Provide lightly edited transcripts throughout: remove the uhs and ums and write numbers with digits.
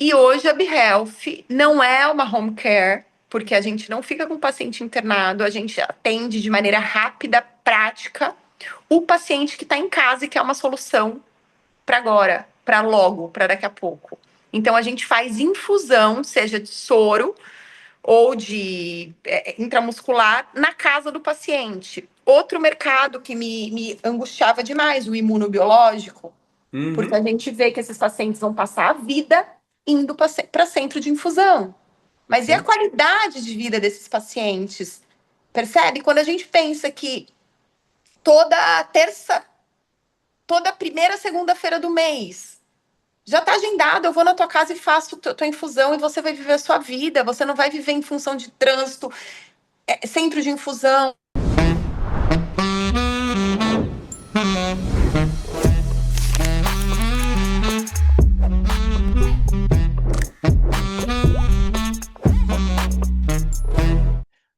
E hoje a BeHealth não é uma home care, porque a gente não fica com o paciente internado, a gente atende de maneira rápida, prática, o paciente que está em casa e quer uma solução para agora, para logo, para daqui a pouco. Então a gente faz infusão, seja de soro ou de intramuscular, na casa do paciente. Outro mercado que me angustiava demais, o imunobiológico, porque a Uhum. gente vê que esses pacientes vão passar a vida indo para centro de infusão. Mas e a Sim. qualidade de vida desses pacientes? Percebe? Quando a gente pensa que toda terça, toda primeira segunda-feira do mês já está agendado, eu vou na tua casa e faço tua infusão e você vai viver a sua vida, você não vai viver em função de trânsito, centro de infusão.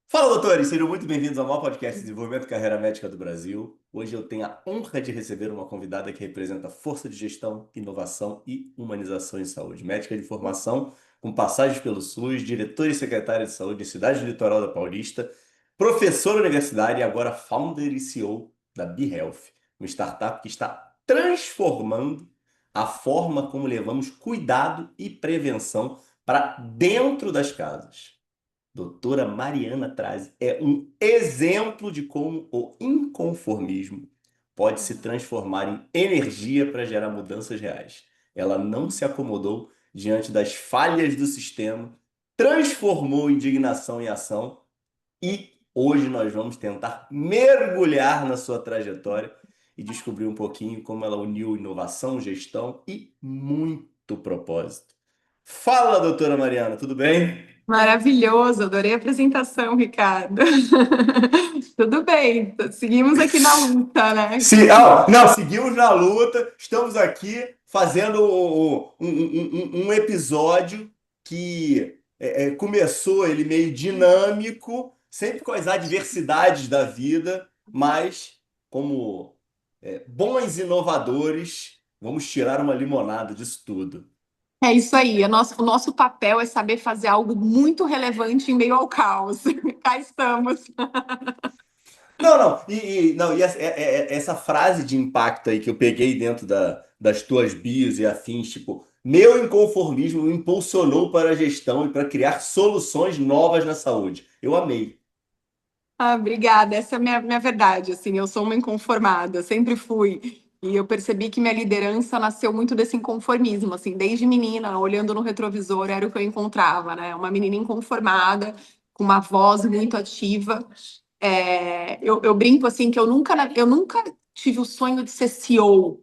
Fala, doutores! Sejam muito bem-vindos ao maior podcast de desenvolvimento e carreira médica do Brasil. Hoje eu tenho a honra de receber uma convidada que representa força de gestão, inovação e humanização em saúde. Médica de formação, com passagens pelo SUS, diretora e secretária de saúde em cidade do litoral da Paulista, professora universitária e agora founder e CEO da BeHealth, uma startup que está transformando a forma como levamos cuidado e prevenção para dentro das casas. Doutora Mariana Trazi é um exemplo de como o inconformismo pode se transformar em energia para gerar mudanças reais. Ela não se acomodou diante das falhas do sistema, transformou indignação em ação e hoje nós vamos tentar mergulhar na sua trajetória e descobrir um pouquinho como ela uniu inovação, gestão e muito propósito. Fala, doutora Mariana, tudo bem? Maravilhoso, adorei a apresentação, Ricardo. Tudo bem, seguimos aqui na luta, né? Não, seguimos na luta, estamos aqui fazendo um episódio que começou ele meio dinâmico, sempre com as adversidades da vida, mas como bons inovadores, vamos tirar uma limonada disso tudo. É isso aí, o nosso papel é saber fazer algo muito relevante em meio ao caos. Cá estamos. Não, não, não, essa frase de impacto aí que eu peguei dentro das tuas bios e afins, tipo, meu inconformismo me impulsionou para a gestão e para criar soluções novas na saúde. Eu amei. Ah, obrigada, essa é a minha verdade, assim, eu sou uma inconformada, sempre fui. E eu percebi que minha liderança nasceu muito desse inconformismo, assim, desde menina, olhando no retrovisor, era o que eu encontrava, né? Uma menina inconformada, com uma voz muito ativa. Eu brinco, assim, que eu nunca tive o sonho de ser CEO,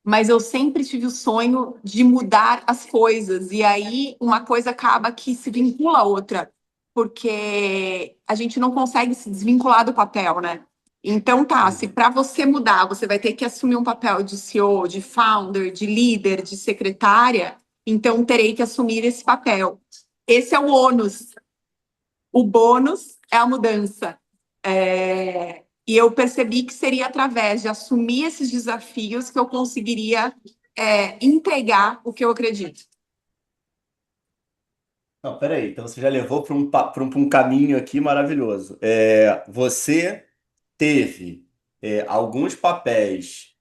mas eu sempre tive o sonho de mudar as coisas. E aí uma coisa acaba que se vincula à outra, porque a gente não consegue se desvincular do papel, né? Então tá, se Uhum. para você mudar, você vai ter que assumir um papel de CEO, de founder, de líder, de secretária, então terei que assumir esse papel. Esse é o ônus. O bônus é a mudança. E eu percebi que seria através de assumir esses desafios que eu conseguiria entregar o que eu acredito. Não, peraí, então você já levou para um caminho aqui maravilhoso. Você teve alguns papéis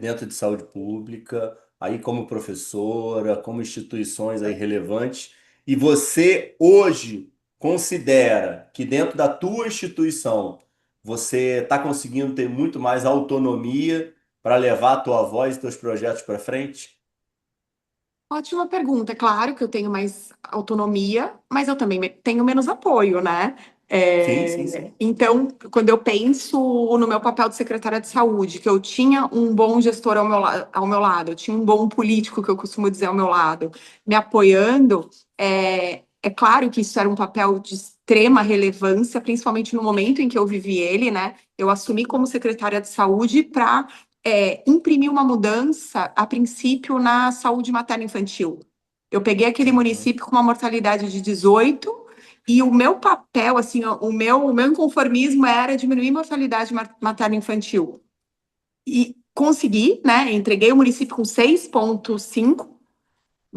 dentro de saúde pública, aí como professora, como instituições aí relevantes, e você hoje considera que dentro da tua instituição você está conseguindo ter muito mais autonomia para levar a tua voz e teus projetos para frente? Ótima pergunta. É claro que eu tenho mais autonomia, mas eu também tenho menos apoio, né? Sim, sim, sim. Então, quando eu penso no meu papel de secretária de saúde, que eu tinha um bom gestor ao meu lado, eu tinha um bom político, que eu costumo dizer, ao meu lado, me apoiando, é claro que isso era um papel de extrema relevância, principalmente no momento em que eu vivi ele, né? Eu assumi como secretária de saúde para imprimir uma mudança, a princípio, na saúde materno-infantil. Eu peguei aquele Uhum. município com uma mortalidade de 18 e o meu papel, assim, o meu inconformismo era diminuir a mortalidade materno-infantil. E consegui, né? Entreguei o município com 6,5,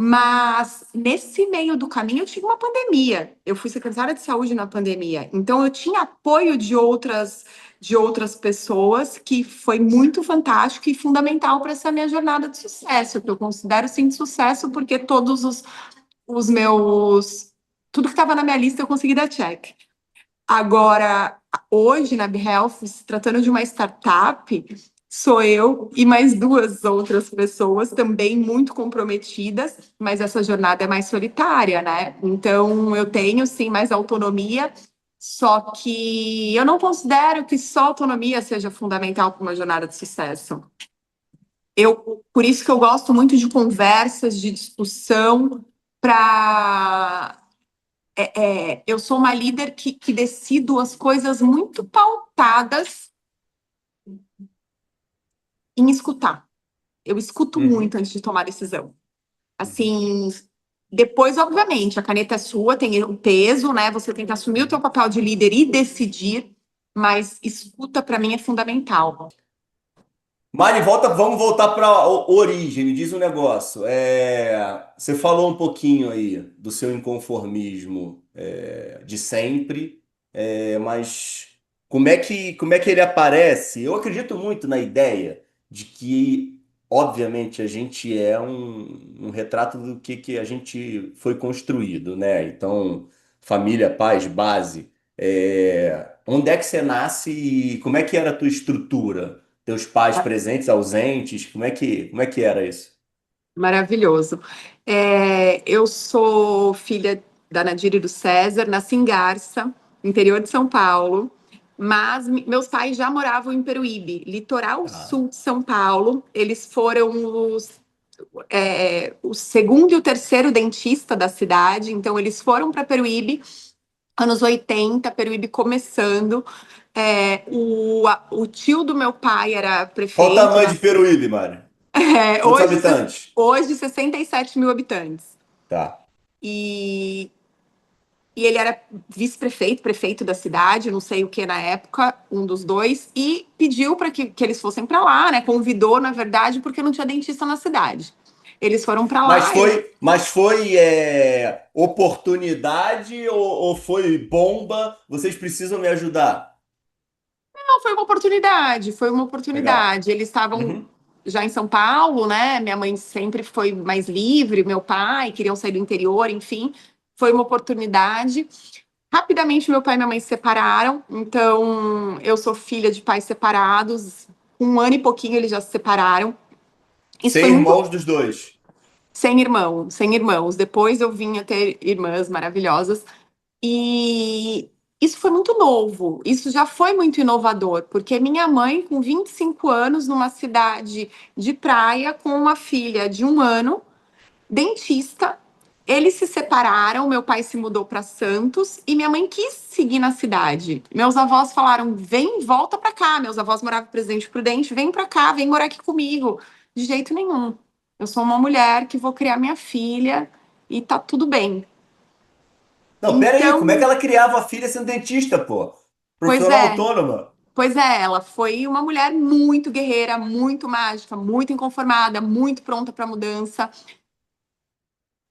Mas nesse meio do caminho eu tive uma pandemia. Eu fui secretária de saúde na pandemia. Então eu tinha apoio de outras pessoas que foi muito fantástico e fundamental para essa minha jornada de sucesso, que eu considero sim de sucesso, porque todos os meus tudo que estava na minha lista eu consegui dar check. Agora, hoje na BeHealth, se tratando de uma startup, sou eu e mais duas outras pessoas também muito comprometidas, mas essa jornada é mais solitária, né? Então, eu tenho sim mais autonomia, só que eu não considero que só autonomia seja fundamental para uma jornada de sucesso. Por isso que eu gosto muito de conversas, de discussão, para eu sou uma líder que decido as coisas muito pautadas em escutar. Eu escuto Uhum. muito antes de tomar decisão. Assim, depois, obviamente, a caneta é sua, tem o peso, né? Você tem que assumir o teu papel de líder e decidir, mas escuta para mim é fundamental. Mari, vamos voltar para a origem. Me diz um negócio. Você falou um pouquinho aí do seu inconformismo de sempre, mas como é que ele aparece? Eu acredito muito na ideia de que, obviamente, a gente é um retrato do que a gente foi construído, né? Então, família, paz, base. Onde é que você nasce e como é que era a tua estrutura? Teus pais presentes, ausentes? Como é que era isso? Maravilhoso. Eu sou filha da Nadir e do César, nasci em Garça, interior de São Paulo, mas meus pais já moravam em Peruíbe, litoral Ah, sul de São Paulo. Eles foram o segundo e o terceiro dentista da cidade, então eles foram para Peruíbe, anos 80, Peruíbe começando. O tio do meu pai era qual o prefeito tamanho da de Peruíbe, Mário? Quantos hoje, habitantes? hoje 67 mil habitantes. Tá. E, e ele era vice-prefeito, prefeito da cidade, não sei o que na época, um dos dois, e pediu para que eles fossem para lá, né? Convidou, na verdade, porque não tinha dentista na cidade. Eles foram para Mas lá, eles foi, mas foi oportunidade ou foi bomba? Vocês precisam me ajudar. não, foi uma oportunidade, foi uma Legal. oportunidade. Eles estavam Uhum. já em São Paulo, né? Minha mãe sempre foi mais livre, meu pai queriam sair do interior, enfim, foi uma oportunidade. Rapidamente, meu pai e minha mãe se separaram, então eu sou filha de pais separados. Com um ano e pouquinho eles já se separaram. Isso foi Sem muito irmãos dos dois. sem irmão, sem irmãos. Depois eu vim a ter irmãs maravilhosas. E isso foi muito novo, isso já foi muito inovador, porque minha mãe, com 25 anos, numa cidade de praia, com uma filha de 1 ano, dentista. Eles se separaram, meu pai se mudou para Santos e minha mãe quis seguir na cidade. Meus avós falaram: vem, volta para cá. Meus avós moravam em Presidente Prudente, vem para cá, vem morar aqui comigo. De jeito nenhum. Eu sou uma mulher que vou criar minha filha e tá tudo bem. Não, pera aí, como é que Então, ela criava a filha sendo dentista, pô? pois Profissional é, autônoma. pois é, ela foi uma mulher muito guerreira, muito mágica, muito inconformada, muito pronta para mudança.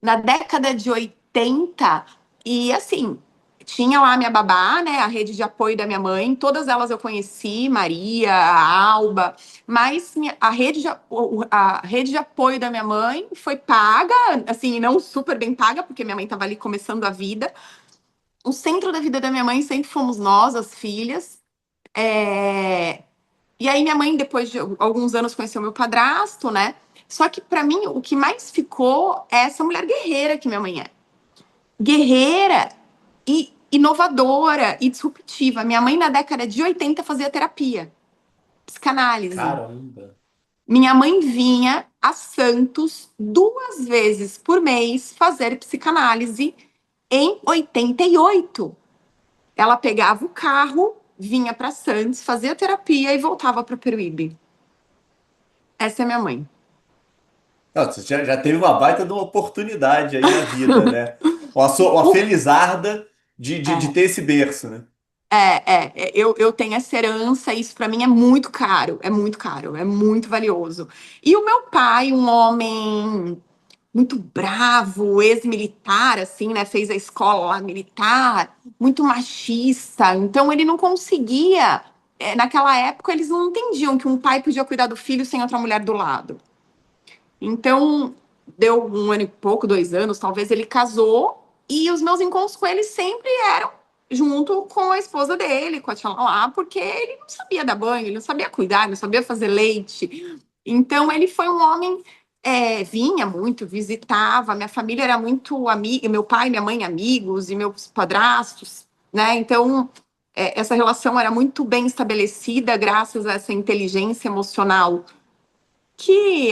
Na década de 80, e assim, tinha lá a minha babá, né, a rede de apoio da minha mãe, todas elas eu conheci, Maria, a Alba, mas a rede de apoio da minha mãe foi paga, assim, não super bem paga, porque minha mãe estava ali começando a vida. O centro da vida da minha mãe sempre fomos nós, as filhas. É, E aí minha mãe, depois de alguns anos, conheceu meu padrasto, né? Só que para mim o que mais ficou é essa mulher guerreira que minha mãe é. Guerreira e inovadora e disruptiva. Minha mãe na década de 80 fazia terapia, psicanálise. Caramba. Minha mãe vinha a Santos 2 vezes por mês fazer psicanálise em 88. Ela pegava o carro, vinha para Santos, fazia terapia e voltava para Peruíbe. Essa é minha mãe. Não, você já teve uma baita de uma oportunidade aí na vida, né? Uma O, felizarda de ter esse berço, né? eu tenho essa herança, isso para mim é muito caro, é muito caro, é muito valioso. E o meu pai, um homem muito bravo, ex-militar, assim, né? Fez a escola lá militar, muito machista. Então ele não conseguia. Naquela época, eles não entendiam que um pai podia cuidar do filho sem outra mulher do lado. Então, deu 1 ano e pouco, 2 anos, talvez ele casou, e os meus encontros com ele sempre eram junto com a esposa dele, com a tia lá, porque ele não sabia dar banho, ele não sabia cuidar, não sabia fazer leite. Então, ele foi um homem, vinha muito, visitava, minha família era muito amiga, meu pai, minha mãe, amigos, e meus padrastos, né? Então, essa relação era muito bem estabelecida graças a essa inteligência emocional que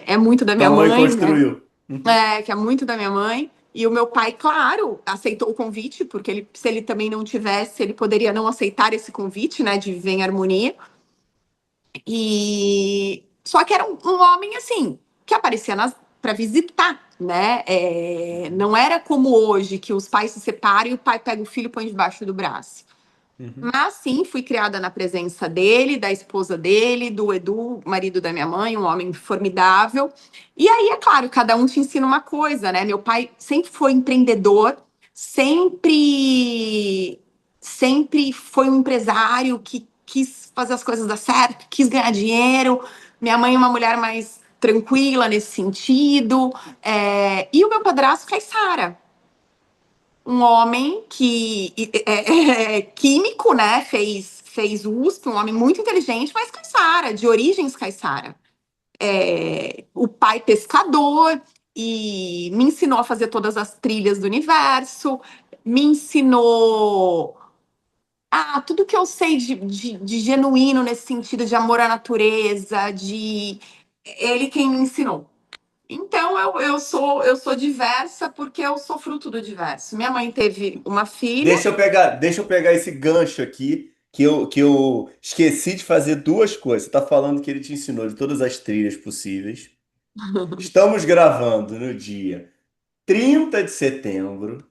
é muito da minha Tua mãe mãe, né? construiu. Uhum. Que é muito da minha mãe. E o meu pai, claro, aceitou o convite, porque se ele também não tivesse, ele poderia não aceitar esse convite, né, de viver em harmonia. E só que era um homem assim que aparecia para visitar, né? Não era como hoje que os pais se separam e o pai pega o filho e põe debaixo do braço. Uhum. Mas sim, fui criada na presença dele, da esposa dele, do Edu, marido da minha mãe, um homem formidável. E aí, é claro, cada um te ensina uma coisa, né? Meu pai sempre foi empreendedor, sempre foi um empresário que quis fazer as coisas dar certo, quis ganhar dinheiro. Minha mãe é uma mulher mais tranquila nesse sentido. E o meu padrasto, Caissara, um homem que é químico, né? Fez USP, um homem muito inteligente, mas caiçara, de origens caiçara. O pai pescador e me ensinou a fazer todas as trilhas do universo, me ensinou tudo que eu sei de genuíno nesse sentido de amor à natureza, de ele quem me ensinou. Então eu sou diversa porque eu sou fruto do diverso. Minha mãe teve uma filha. Deixa eu pegar esse gancho aqui, que eu esqueci de fazer duas coisas. Você está falando que ele te ensinou de todas as trilhas possíveis. Estamos gravando no dia 30 de setembro.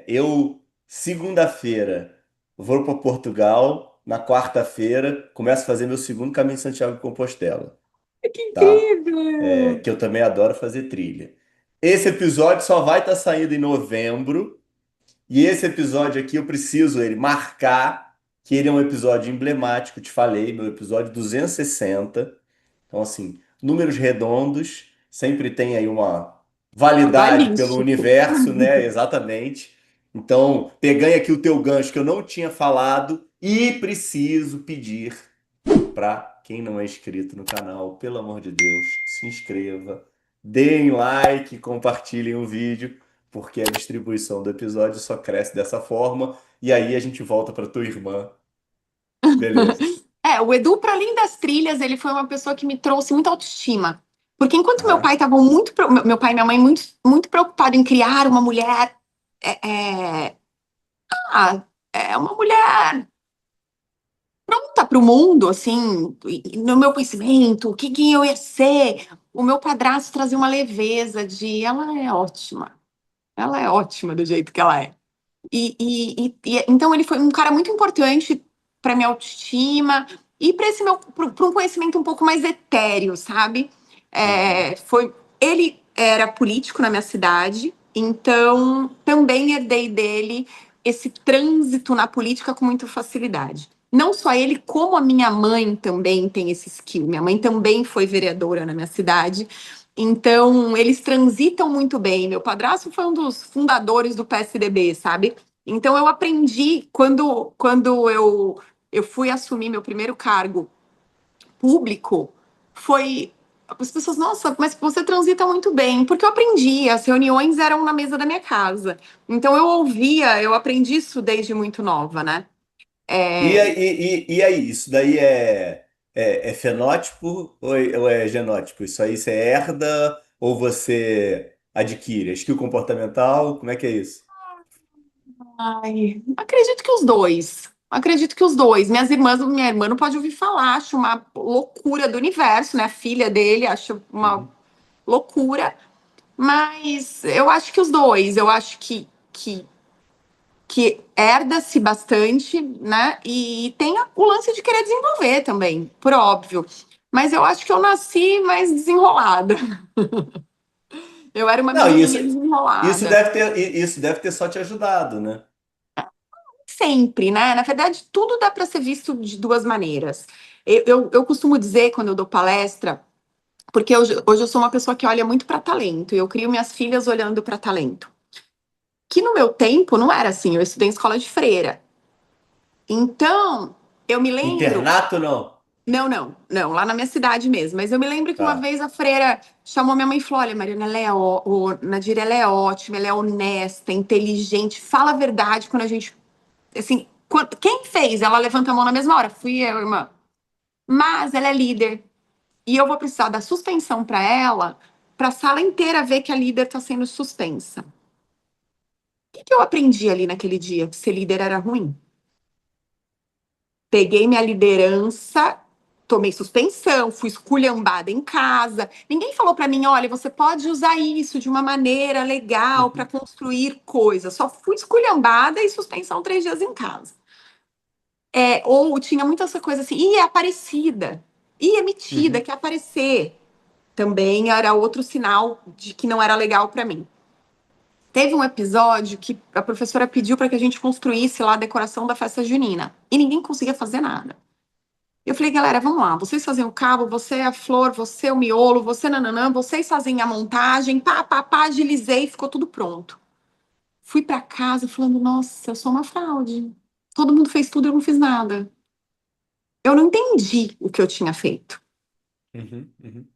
Eu, segunda-feira, vou para Portugal. Na quarta-feira, começo a fazer meu segundo caminho de Santiago de Compostela, Que tá? incrível! Que eu também adoro fazer trilha. Esse episódio só vai estar saindo em novembro. E esse episódio aqui eu preciso ele marcar que ele é um episódio emblemático, te falei, meu episódio 260. Então, assim, números redondos sempre tem aí uma validade pelo Cabalístico. universo, né? Exatamente. Então, peguei aqui o teu gancho que eu não tinha falado e preciso pedir para quem não é inscrito no canal, pelo amor de Deus, se inscreva, deem like, compartilhem o vídeo, porque a distribuição do episódio só cresce dessa forma. E aí a gente volta para tua irmã. Beleza. O Edu, para além das trilhas, ele foi uma pessoa que me trouxe muita autoestima. Porque enquanto meu Aham. pai estava meu pai e minha mãe muito, muito preocupado em criar uma mulher, é, é, ah, uma mulher pronta para o mundo, assim, no meu conhecimento, o que eu ia ser, o meu padrasto trazia uma leveza de ela é ótima do jeito que ela é. Então ele foi um cara muito importante para minha autoestima e para esse para um conhecimento um pouco mais etéreo, sabe? Uhum. Ele era político na minha cidade, então também herdei dele esse trânsito na política com muita facilidade. Não só ele, como a minha mãe também tem esse skill. Minha mãe também foi vereadora na minha cidade. Então, eles transitam muito bem. Meu padrasto foi um dos fundadores do PSDB, sabe? Então, eu aprendi, quando eu fui assumir meu primeiro cargo público, foi. As pessoas, nossa, mas você transita muito bem, porque eu aprendi, as reuniões eram na mesa da minha casa. Então, eu ouvia, eu aprendi isso desde muito nova, né? E, É, aí- e aí, isso daí é fenótipo ou é genótipo? Isso aí você herda ou você adquire? É skill comportamental? Como é que é isso? Ai, acredito que os dois. Acredito que os dois. Minha irmã não pode ouvir falar, acho uma loucura do universo, né? A filha dele, acho uma Uhum. loucura. Mas eu acho que os dois. Eu acho que herda-se bastante, né? E tem o lance de querer desenvolver também, por óbvio. Mas eu acho que eu nasci mais desenrolada. Eu era uma Não, menininha isso desenrolada. isso deve ter só te ajudado, né? Sempre, né? Na verdade, tudo dá para ser visto de duas maneiras. Eu costumo dizer, quando eu dou palestra, porque hoje eu sou uma pessoa que olha muito para talento, e eu crio minhas filhas olhando para talento. Que no meu tempo não era assim, eu estudei em escola de freira. Então, eu me lembro. Internato, não. Não, lá na minha cidade mesmo. Mas eu me lembro que uma Tá. vez a freira chamou minha mãe e falou: Olha, Mariana, Nadir, ela é ótima, ela é honesta, inteligente, fala a verdade quando a gente. Assim, quem fez? Ela levanta a mão na mesma hora. Fui eu, irmã. Mas ela é líder. E eu vou precisar dar suspensão para a sala inteira ver que a líder está sendo suspensa. O que eu aprendi ali naquele dia? Que ser líder era ruim. Peguei minha liderança, tomei suspensão, fui esculhambada em casa. Ninguém falou para mim, olha, você pode usar isso de uma maneira legal para Uhum, construir coisas. Só fui esculhambada e suspensão 3 dias em casa. Ou tinha muita essa coisa assim, é aparecida, é metida, uhum. quer aparecer. Também era outro sinal de que não era legal para mim. Teve um episódio que a professora pediu para que a gente construísse lá a decoração da festa junina e ninguém conseguia fazer nada. Eu falei, galera, vamos lá. Vocês fazem o cabo, você é a flor, você é o miolo, você nananã, vocês fazem a montagem, pá, agilizei, ficou tudo pronto. Fui para casa falando, nossa, eu sou uma fraude. Todo mundo fez tudo, eu não fiz nada. Eu não entendi o que eu tinha feito. Uhum, uhum.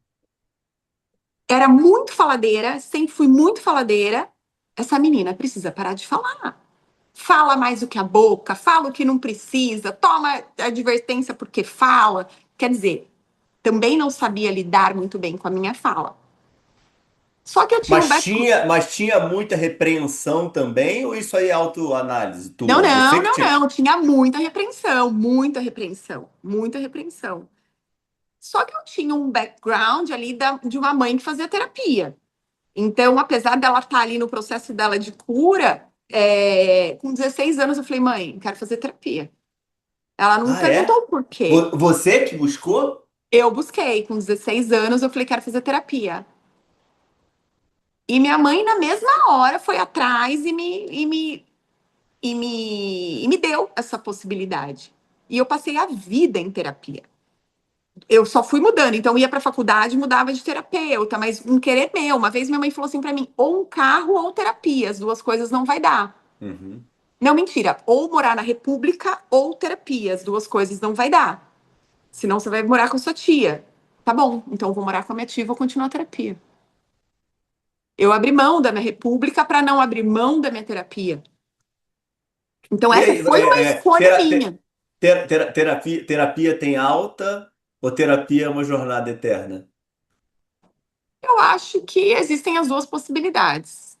Era muito faladeira, sempre fui muito faladeira. Essa menina precisa parar de falar. Fala mais do que a boca, fala o que não precisa, toma advertência porque fala. Quer dizer, também não sabia lidar muito bem com a minha fala. Só que eu tinha um background. Mas tinha muita repreensão também, ou isso aí é autoanálise Não, tua? Você não, que não, tinha. não. Tinha muita repreensão, muita repreensão, muita repreensão. Só que eu tinha um background ali de uma mãe que fazia terapia. Então, apesar dela estar ali no processo dela de cura, com 16 anos eu falei, mãe, quero fazer terapia. Ela não me Ah, perguntou é? o porquê. Você que buscou? Eu busquei, com 16 anos, eu falei, quero fazer terapia. E minha mãe, na mesma hora, foi atrás e me deu essa possibilidade. E eu passei a vida em terapia. Eu só fui mudando, então eu ia para a faculdade, mudava de terapeuta, mas um querer meu. Uma vez minha mãe falou assim para mim: ou um carro ou terapia, as duas coisas não vai dar. Uhum. Não, mentira, ou morar na República ou terapia, as duas coisas não vai dar. Senão você vai morar com a sua tia. Tá bom, então eu vou morar com a minha tia e vou continuar a terapia. Eu abri mão da minha República para não abrir mão da minha terapia. Então E essa aí, foi uma escolha minha. terapia tem alta ou terapia é uma jornada eterna? Eu acho que existem as duas possibilidades.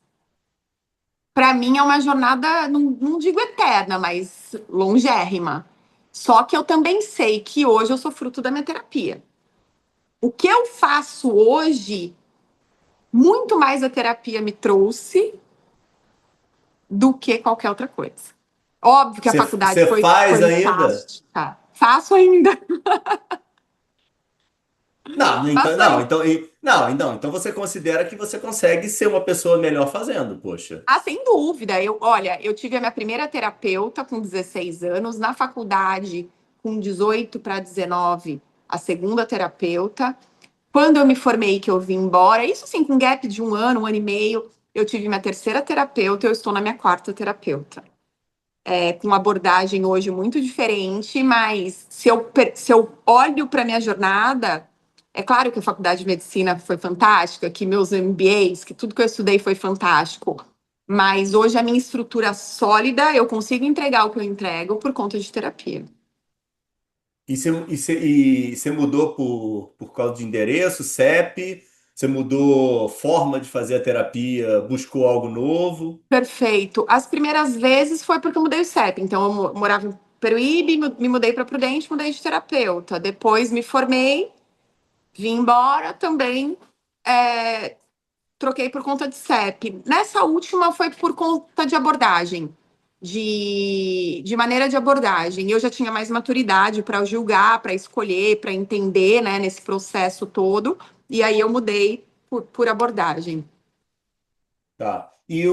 Para mim é uma jornada, não digo eterna, mas longérrima. Só que eu também sei que hoje eu sou fruto da minha terapia. O que eu faço hoje, muito mais a terapia me trouxe do que qualquer outra coisa. Óbvio que a faculdade Você foi, faz foi ainda? fantástica. Faço ainda, Não, então, faço ainda. então você considera que você consegue ser uma pessoa melhor fazendo, poxa. Ah, sem dúvida. Olha, eu tive a minha primeira terapeuta com 16 anos, na faculdade, com 18 para 19, a segunda terapeuta. Quando eu me formei, que eu vim embora, isso sim, com gap de um ano e meio, eu tive minha terceira terapeuta, eu estou na minha quarta terapeuta. Com uma abordagem hoje muito diferente, mas se eu olho para minha jornada, é claro que a faculdade de medicina foi fantástica, que meus MBAs, que tudo que eu estudei foi fantástico, mas hoje a minha estrutura sólida, eu consigo entregar o que eu entrego por conta de terapia. E você mudou por causa de endereço, CEP? Você mudou forma de fazer a terapia, buscou algo novo? Perfeito. As primeiras vezes foi porque eu mudei o CEP. Então, eu morava em Peruíbe, me mudei para Prudente, mudei de terapeuta. Depois me formei, vim embora também, é, troquei por conta de CEP. Nessa última foi por conta de abordagem. de maneira de abordagem. Eu já tinha mais maturidade para julgar, para escolher, para entender, né, nesse processo todo. E aí eu mudei por abordagem. Tá. E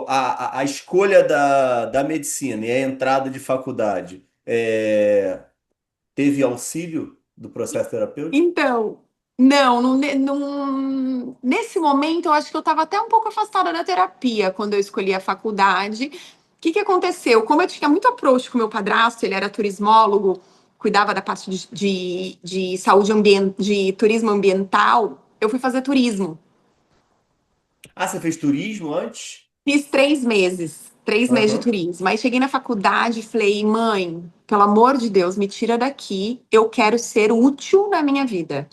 a escolha da medicina e a entrada de faculdade, teve auxílio do processo terapêutico? Então, não, nesse momento eu acho que eu estava até um pouco afastada da terapia quando eu escolhi a faculdade. O que que aconteceu? Como eu tinha muito approach com meu padrasto, ele era turismólogo, cuidava da parte de saúde ambiental, de turismo ambiental, eu fui fazer turismo. Ah, você fez turismo antes? Fiz 3 meses, 3 meses de Aham. turismo. Aí cheguei na faculdade e falei, mãe, pelo amor de Deus, me tira daqui, eu quero ser útil na minha vida.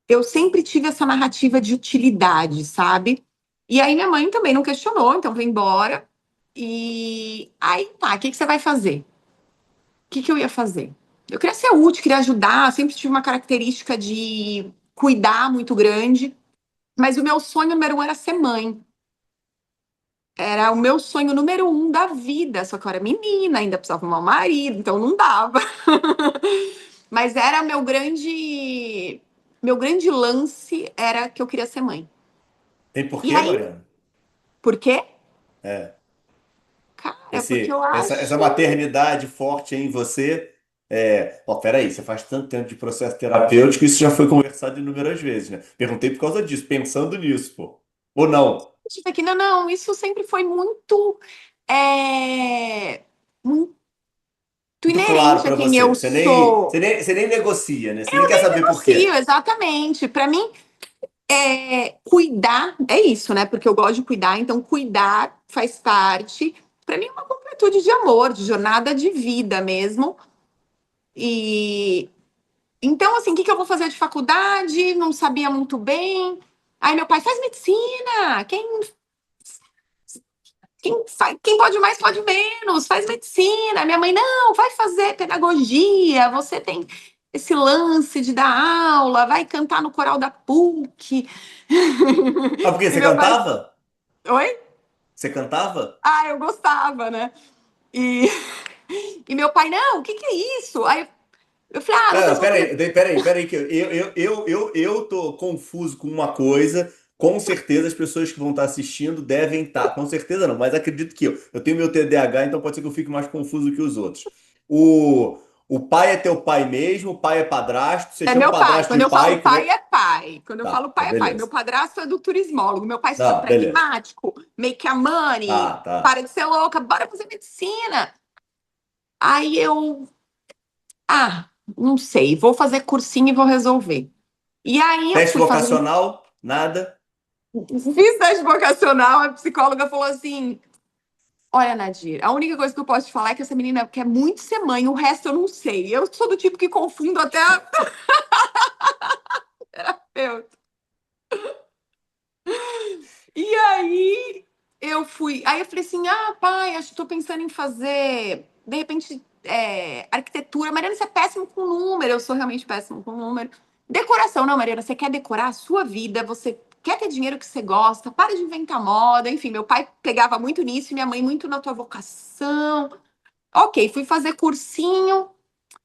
Eu sempre tive essa narrativa de utilidade, sabe? E aí minha mãe também não questionou, então foi embora. E aí, tá, o que que você vai fazer? O que que eu ia fazer? Eu queria ser útil, queria ajudar, sempre tive uma característica de cuidar muito grande, mas o meu sonho número um era ser mãe. Era o meu sonho número um da vida, só que eu era menina, ainda precisava arrumar um marido, então não dava. Mas era meu grande lance era que eu queria ser mãe. Tem E porquê, aí, Mariana? por quê? É. Cara, porque eu Essa acho. maternidade forte em você. Ó, peraí, você faz tanto tempo de processo terapêutico, isso já foi conversado inúmeras vezes, né? Perguntei por causa disso, pensando nisso, pô. Ou não? Tipo, aqui, não, não, isso sempre foi é, muito Muito claro inerente a pra quem eu você. sou. Você nem negocia, né? Você nem Eu quer nem saber por negocio, quê. exatamente. Para mim, cuidar é isso, né? Porque eu gosto de cuidar, então cuidar faz parte. Para mim, é uma completude de amor, de jornada de vida mesmo. E então, assim, o que que eu vou fazer de faculdade? Não sabia muito bem. Aí meu pai faz medicina. Quem pode mais, pode menos, faz medicina. Minha mãe, não, vai fazer pedagogia, você tem esse lance de dar aula, vai cantar no coral da PUC. Ah, por quê? E Você meu pai, cantava? oi? Você cantava? Ah, eu gostava, né? E, e meu pai, não, o que que é isso? Aí eu falei, ah, não sei Ah, se vou fazer. peraí, que eu tô confuso com uma coisa. Com certeza as pessoas que vão estar assistindo devem estar. Com certeza não, mas acredito que eu tenho meu TDAH, então pode ser que eu fique mais confuso que os outros. O pai é teu pai mesmo, o pai é padrasto, você É chama o meu pai. padrasto Quando de eu falo pai, como pai, é? é pai. Quando eu Tá, falo então pai, é pai. Meu beleza. padrasto é do turismólogo. Meu pai é super Tá, beleza. pragmático, make a money, Tá, tá. para de ser louca, bora fazer medicina. Aí eu, não sei, vou fazer cursinho e vou resolver. E aí eu Teste fui fazer, vocacional? Nada. fiz teste vocacional, a psicóloga falou assim: olha, Nadir, a única coisa que eu posso te falar é que essa menina quer muito ser mãe, o resto eu não sei. Eu sou do tipo que confundo até a terapeuta. E aí aí eu falei assim: ah, pai, acho que tô pensando em fazer, de repente, arquitetura. Mariana, você é péssimo com número, eu sou realmente péssimo com número. Decoração, não, Mariana, você quer decorar a sua vida, você quer ter dinheiro que você gosta, para de inventar moda. Enfim, meu pai pegava muito nisso, e minha mãe muito na tua vocação. Ok, fui fazer cursinho.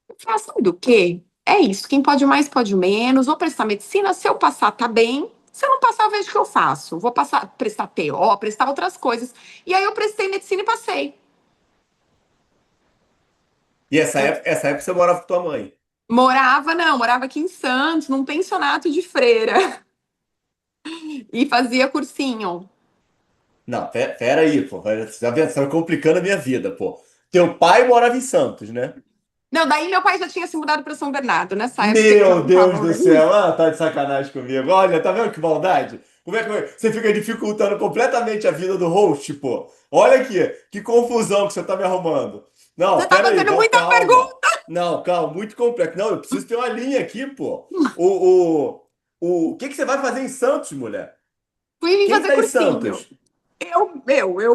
Eu falei, ah, sabe do quê? É isso, quem pode mais, pode menos. Vou prestar medicina, se eu passar, tá bem. Se eu não passar, eu vejo o que eu faço. Vou passar, prestar PO, prestar outras coisas. E aí eu prestei medicina e passei. E Eu essa época você morava com tua mãe. morava aqui em Santos, num pensionato de freira. E fazia cursinho. Não, pera aí, pô. Você tá vendo? Você tá complicando a minha vida, pô. Teu pai morava em Santos, né? Não, daí meu pai já tinha se mudado para São Bernardo, nessa época que eu Meu não Deus tava do aí. céu. Ah, tá de sacanagem comigo. Olha, tá vendo que maldade? Você fica dificultando completamente a vida do host, pô? Olha aqui, que confusão que você tá me arrumando. Não, Você tá pera aí, fazendo muita calma. pergunta. Não, calma, muito complexo. Não, eu preciso ter uma linha aqui, pô. O, o que que você vai fazer em Santos, mulher? Fui vir Quem que fazer tá em cursinho. Santos? Eu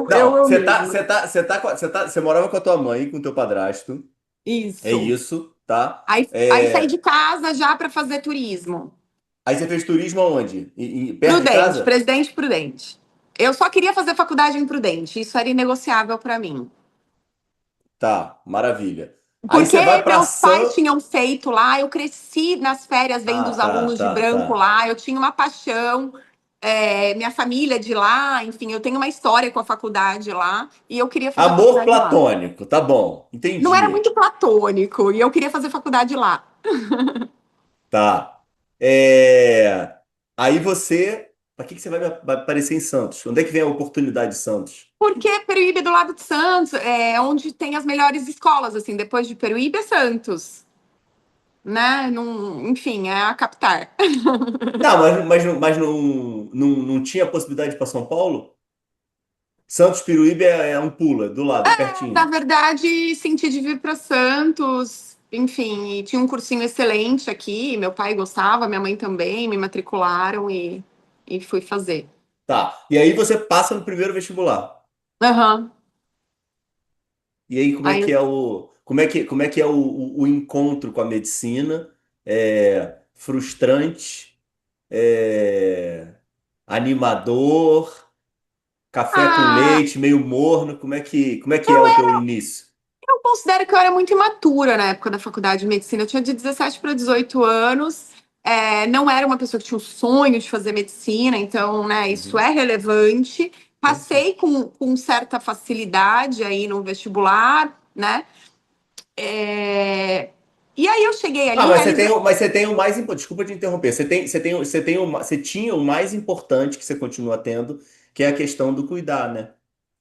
Não, mesmo. você morava com a tua mãe, com o teu padrasto. É Isso. isso, tá? Aí saí de casa já para fazer turismo. Aí você fez turismo aonde? Perto de Prudente, casa? Presidente Prudente. Eu só queria fazer faculdade em Prudente, isso era inegociável para mim. Tá, maravilha. Aí Porque você vai para meus pais San... tinham feito lá, eu cresci nas férias vendo Ah, os tá, alunos de tá, branco tá. lá, eu tinha uma paixão, minha família é de lá, enfim, eu tenho uma história com a faculdade lá, e eu queria fazer Amor faculdade lá. platônico, tá bom, Não era entendi. muito platônico, e eu queria fazer faculdade lá. Tá. É, aí você. Para que você vai aparecer em Santos? Onde é que vem a oportunidade de Santos? Porque Peruíbe é do lado de Santos, é onde tem as melhores escolas, assim, depois de Peruíbe é Santos, né? Enfim, é a capital. Não, mas não tinha possibilidade de ir para São Paulo? Santos Piruíbe é um pulo, é do lado, é Na pertinho. verdade, senti de vir para Santos, enfim, e tinha um cursinho excelente aqui, meu pai gostava, minha mãe também, me matricularam e fui fazer. Tá. E aí você passa no primeiro vestibular. Aham. E aí como é Aí, que é como é que é o encontro com a medicina? É frustrante, é animador, café com ah, leite, meio morno. Como é que é o teu início? eu considero que eu era muito imatura na época da faculdade de medicina. Eu tinha de 17 para 18 anos. Não era uma pessoa que tinha o sonho de fazer medicina, então, né, isso Uhum. é relevante. Sim, sim. Passei com certa facilidade aí no vestibular, né? É, E aí eu cheguei Ah, ali mas você tem, realizando. mas você tem o mais importante. Desculpa te interromper. Você tinha o mais importante que você continua tendo, que é a questão do cuidar, né?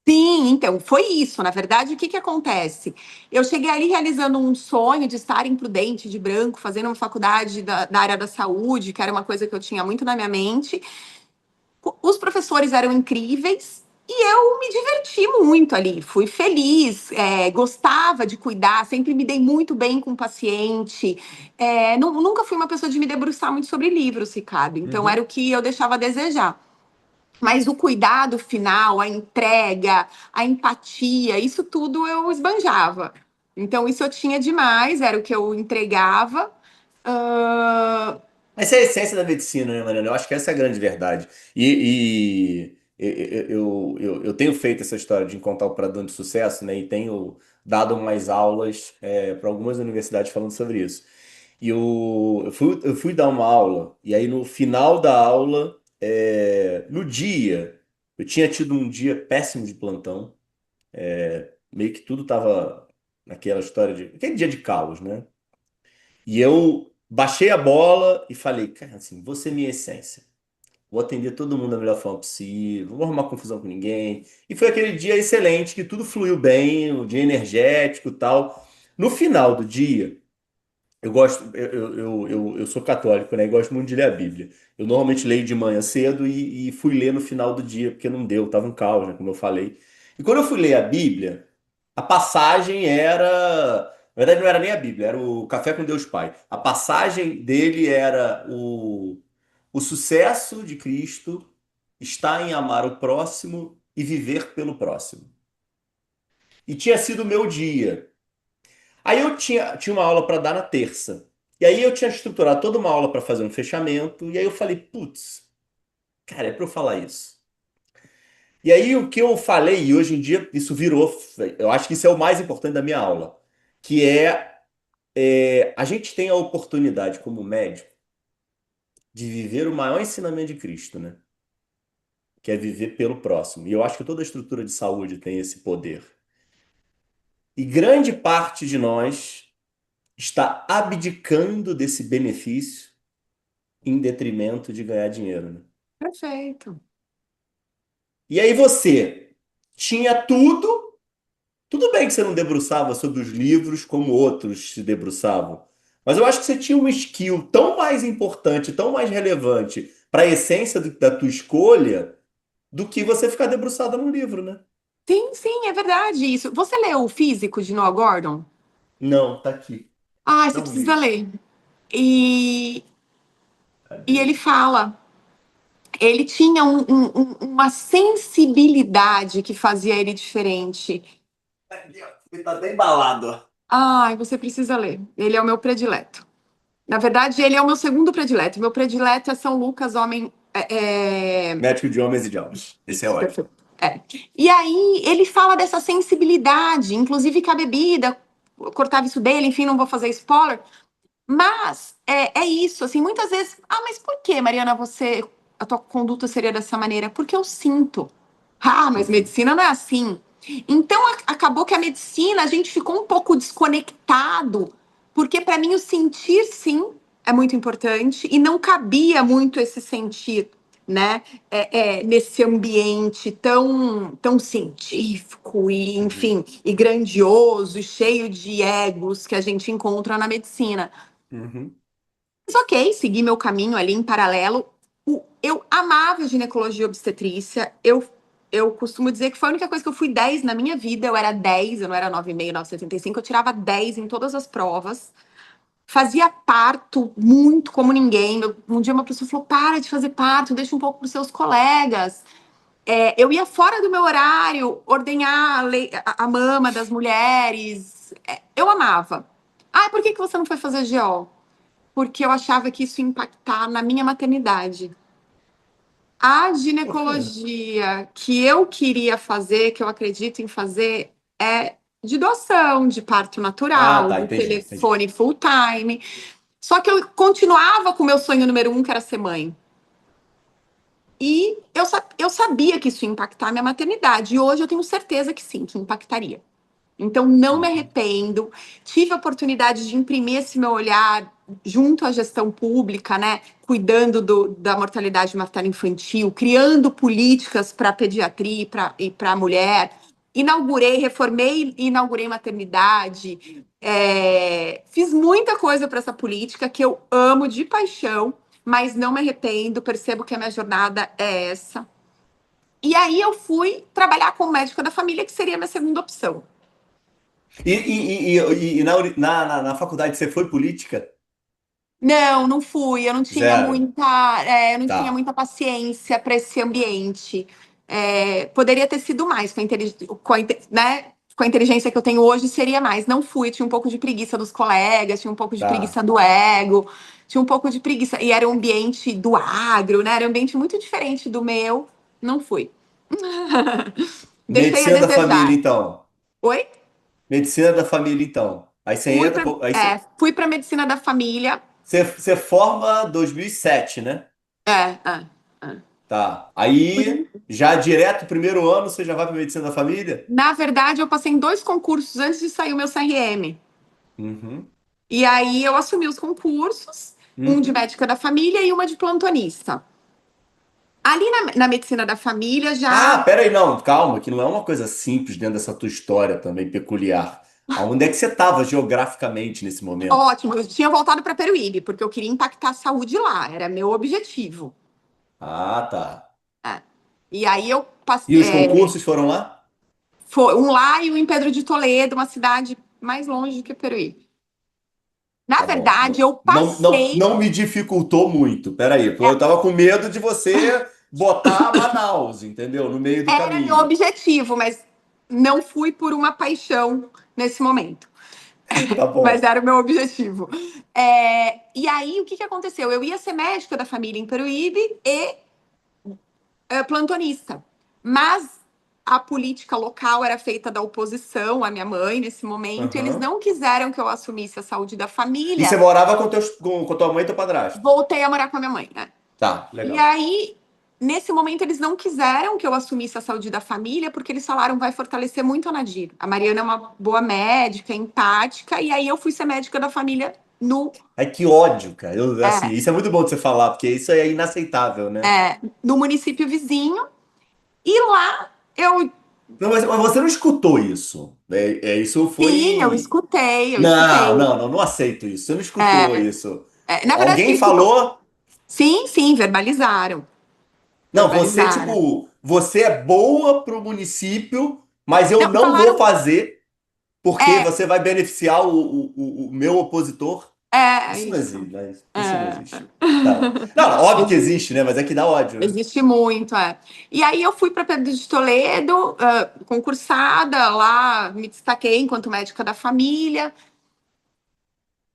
Sim, então, foi isso. Na verdade, o que que acontece? Eu cheguei ali realizando um sonho de estar em Prudente, de branco, fazendo uma faculdade da área da saúde, que era uma coisa que eu tinha muito na minha mente. Os professores eram incríveis e eu me diverti muito ali. Fui feliz, gostava de cuidar, sempre me dei muito bem com o paciente. Nunca fui uma pessoa de me debruçar muito sobre livros, Ricardo. Então, era Uhum. o que eu deixava a desejar. Mas o cuidado final, a entrega, a empatia, isso tudo eu esbanjava. Então, isso eu tinha demais, era o que eu entregava. Ah, Essa é a essência da medicina, né, Mariana? Eu acho que essa é a grande verdade. Eu tenho feito essa história de encontrar o operador de sucesso, né? E tenho dado umas aulas para algumas universidades falando sobre isso. E eu fui dar uma aula, e aí no final da aula, no dia, eu tinha tido um dia péssimo de plantão, meio que tudo tava naquela história de. Aquele dia de caos, né? E eu baixei a bola e falei, cara, assim, vou ser minha essência. Vou atender todo mundo da melhor forma possível, não vou arrumar confusão com ninguém. E foi aquele dia excelente, que tudo fluiu bem, o dia energético e tal. No final do dia, eu gosto, eu sou católico, né? E gosto muito de ler a Bíblia. Eu normalmente leio de manhã cedo e fui ler no final do dia, porque não deu, tava um caos, né? Como eu falei. E quando eu fui ler a Bíblia, a passagem era. Na verdade, não era nem a Bíblia, era o Café com Deus Pai. A passagem dele era o sucesso de Cristo está em amar o próximo e viver pelo próximo. E tinha sido o meu dia. Aí eu tinha uma aula para dar na terça. E aí eu tinha estruturado toda uma aula para fazer um fechamento. E aí eu falei, putz, cara, é para eu falar isso. E aí o que eu falei, e hoje em dia isso virou, eu acho que isso é o mais importante da minha aula, que a gente tem a oportunidade como médico de viver o maior ensinamento de Cristo, né? Que é viver pelo próximo. E eu acho que toda a estrutura de saúde tem esse poder. E grande parte de nós está abdicando desse benefício em detrimento de ganhar dinheiro, né? Perfeito. E aí você tinha tudo. Tudo bem que você não debruçava sobre os livros como outros se debruçavam, mas eu acho que você tinha uma skill tão mais importante, tão mais relevante para a essência da tua escolha do que você ficar debruçada num livro, né? Sim, sim, é verdade isso. Você leu o Físico de Noah Gordon? Não, tá aqui. Ah, você Não precisa li. ler. E, e Cadê? ele fala, ele tinha uma sensibilidade que fazia ele diferente. Cadê? Ele tá bem embalado, ó. Ai, você precisa ler. Ele é o meu predileto. Na verdade, ele é o meu segundo predileto. Meu predileto é São Lucas, homem. Médico de homens e de almas. Esse é Isso, ótimo. perfeito. E aí ele fala dessa sensibilidade, inclusive que a bebida cortava isso dele, enfim, não vou fazer spoiler, mas é isso, assim, muitas vezes, mas por que, Mariana, a tua conduta seria dessa maneira? Porque eu sinto. Mas Uhum. medicina não é assim. Então acabou que a medicina a gente ficou um pouco desconectado, porque para mim o sentir sim é muito importante e não cabia muito esse sentir, né? Nesse ambiente tão científico e, Uhum. enfim, e grandioso e cheio de egos que a gente encontra na medicina. Uhum. Mas ok, segui meu caminho ali em paralelo. Eu amava ginecologia e obstetrícia. Eu costumo dizer que foi a única coisa que eu fui 10 na minha vida. Eu era 10, eu não era 9,5, 9,75. Eu tirava 10 em todas as provas. Fazia parto muito como ninguém. Um dia uma pessoa falou: para de fazer parto, deixa um pouco para os seus colegas. Eu ia fora do meu horário ordenhar a mama das mulheres. Eu amava. Por que você não foi fazer GO? Porque eu achava que isso ia impactar na minha maternidade. A Por quê? ginecologia que eu queria fazer, que eu acredito em fazer, é de doação, de parto Ah, natural, tá, de entendi. telefone full time. Só que eu continuava com o meu sonho número um, que era ser mãe. E eu sabia que isso ia impactar a minha maternidade. E hoje eu tenho certeza que sim, que impactaria. Então, não me Uhum. arrependo. Tive a oportunidade de imprimir esse meu olhar junto à gestão pública, né? Cuidando da mortalidade materno-infantil, criando políticas para a pediatria e para a mulher. Reformei e inaugurei maternidade. Fiz muita coisa para essa política que eu amo de paixão, mas não me arrependo. Percebo que a minha jornada é essa. E aí eu fui trabalhar com médica da família, que seria a minha segunda opção. E na faculdade você foi política? Não, não fui. Zero. Eu não tinha Tá. muita paciência para esse ambiente. Poderia ter sido mais né? Com a inteligência que eu tenho hoje, seria mais. Não fui. Tinha um pouco de preguiça dos colegas, tinha um pouco de Tá. preguiça do ego, tinha um pouco de preguiça. E era um ambiente do agro, né? Era um ambiente muito diferente do meu. Não fui. Deixei a Medicina da família, desejar. então. Oi? Medicina da família, então. Aí você entra, aí Fui para medicina da família. você forma 2007, né? É, é. Tá. Aí, já direto, primeiro ano, você já vai para medicina da família? Na verdade, eu passei em dois concursos antes de sair o meu CRM. Uhum. E aí eu assumi os concursos, um de Uhum. médica da família e uma de plantonista. Ali na medicina da família Ah, já. pera aí, não, calma, que não é uma coisa simples dentro dessa tua história também peculiar. Aonde é que você estava geograficamente nesse momento? Ótimo, eu tinha voltado para Peruíbe, porque eu queria impactar a saúde lá, era meu objetivo. Ah, tá. É. E aí eu E os passei. concursos foram lá? Foi um lá e um em Pedro de Toledo, uma cidade mais longe do que Peruíbe. Na Tá bom. verdade, eu passei. Não me dificultou muito. Pera aí, porque eu tava com medo de você botar Manaus, entendeu? No meio do Era meu caminho. objetivo, mas não fui por uma paixão nesse momento. Tá Mas bom. era o meu objetivo. E aí, o que aconteceu? Eu ia ser médica da família em Peruíbe e plantonista. Mas a política local era feita da oposição à minha mãe nesse momento. E eles Aham. não quiseram que eu assumisse a saúde da E você família. morava com tua mãe e teu padrasto? Voltei a morar com a minha mãe, né? Tá, E legal. aí, nesse momento, eles não quiseram que eu assumisse a saúde da família, porque eles falaram vai fortalecer muito a Nadir. A Mariana é uma boa médica, empática, e aí eu fui ser médica da família no, Ai, que ódio, cara. Assim, é, isso é muito bom de você falar, porque isso é inaceitável, né? no município vizinho. E lá eu, Não, mas você não escutou isso. Isso sim, eu foi. escutei, eu Não, escutei. não, não, não aceito isso. Você não escutou É, isso. na verdade, Alguém quem escutou? falou. Sim, sim, verbalizaram. Não, você, Verbalizaram. tipo, você é boa pro município, mas eu Não, não vou falaram. fazer porque É, você vai beneficiar o meu opositor. Isso não isso. existe, né? Isso não É. existe. Tá. Não, óbvio que existe, né? Mas é que dá ódio, né? Existe muito, é. E aí eu fui para Pedro de Toledo, concursada lá, me destaquei enquanto médica da família.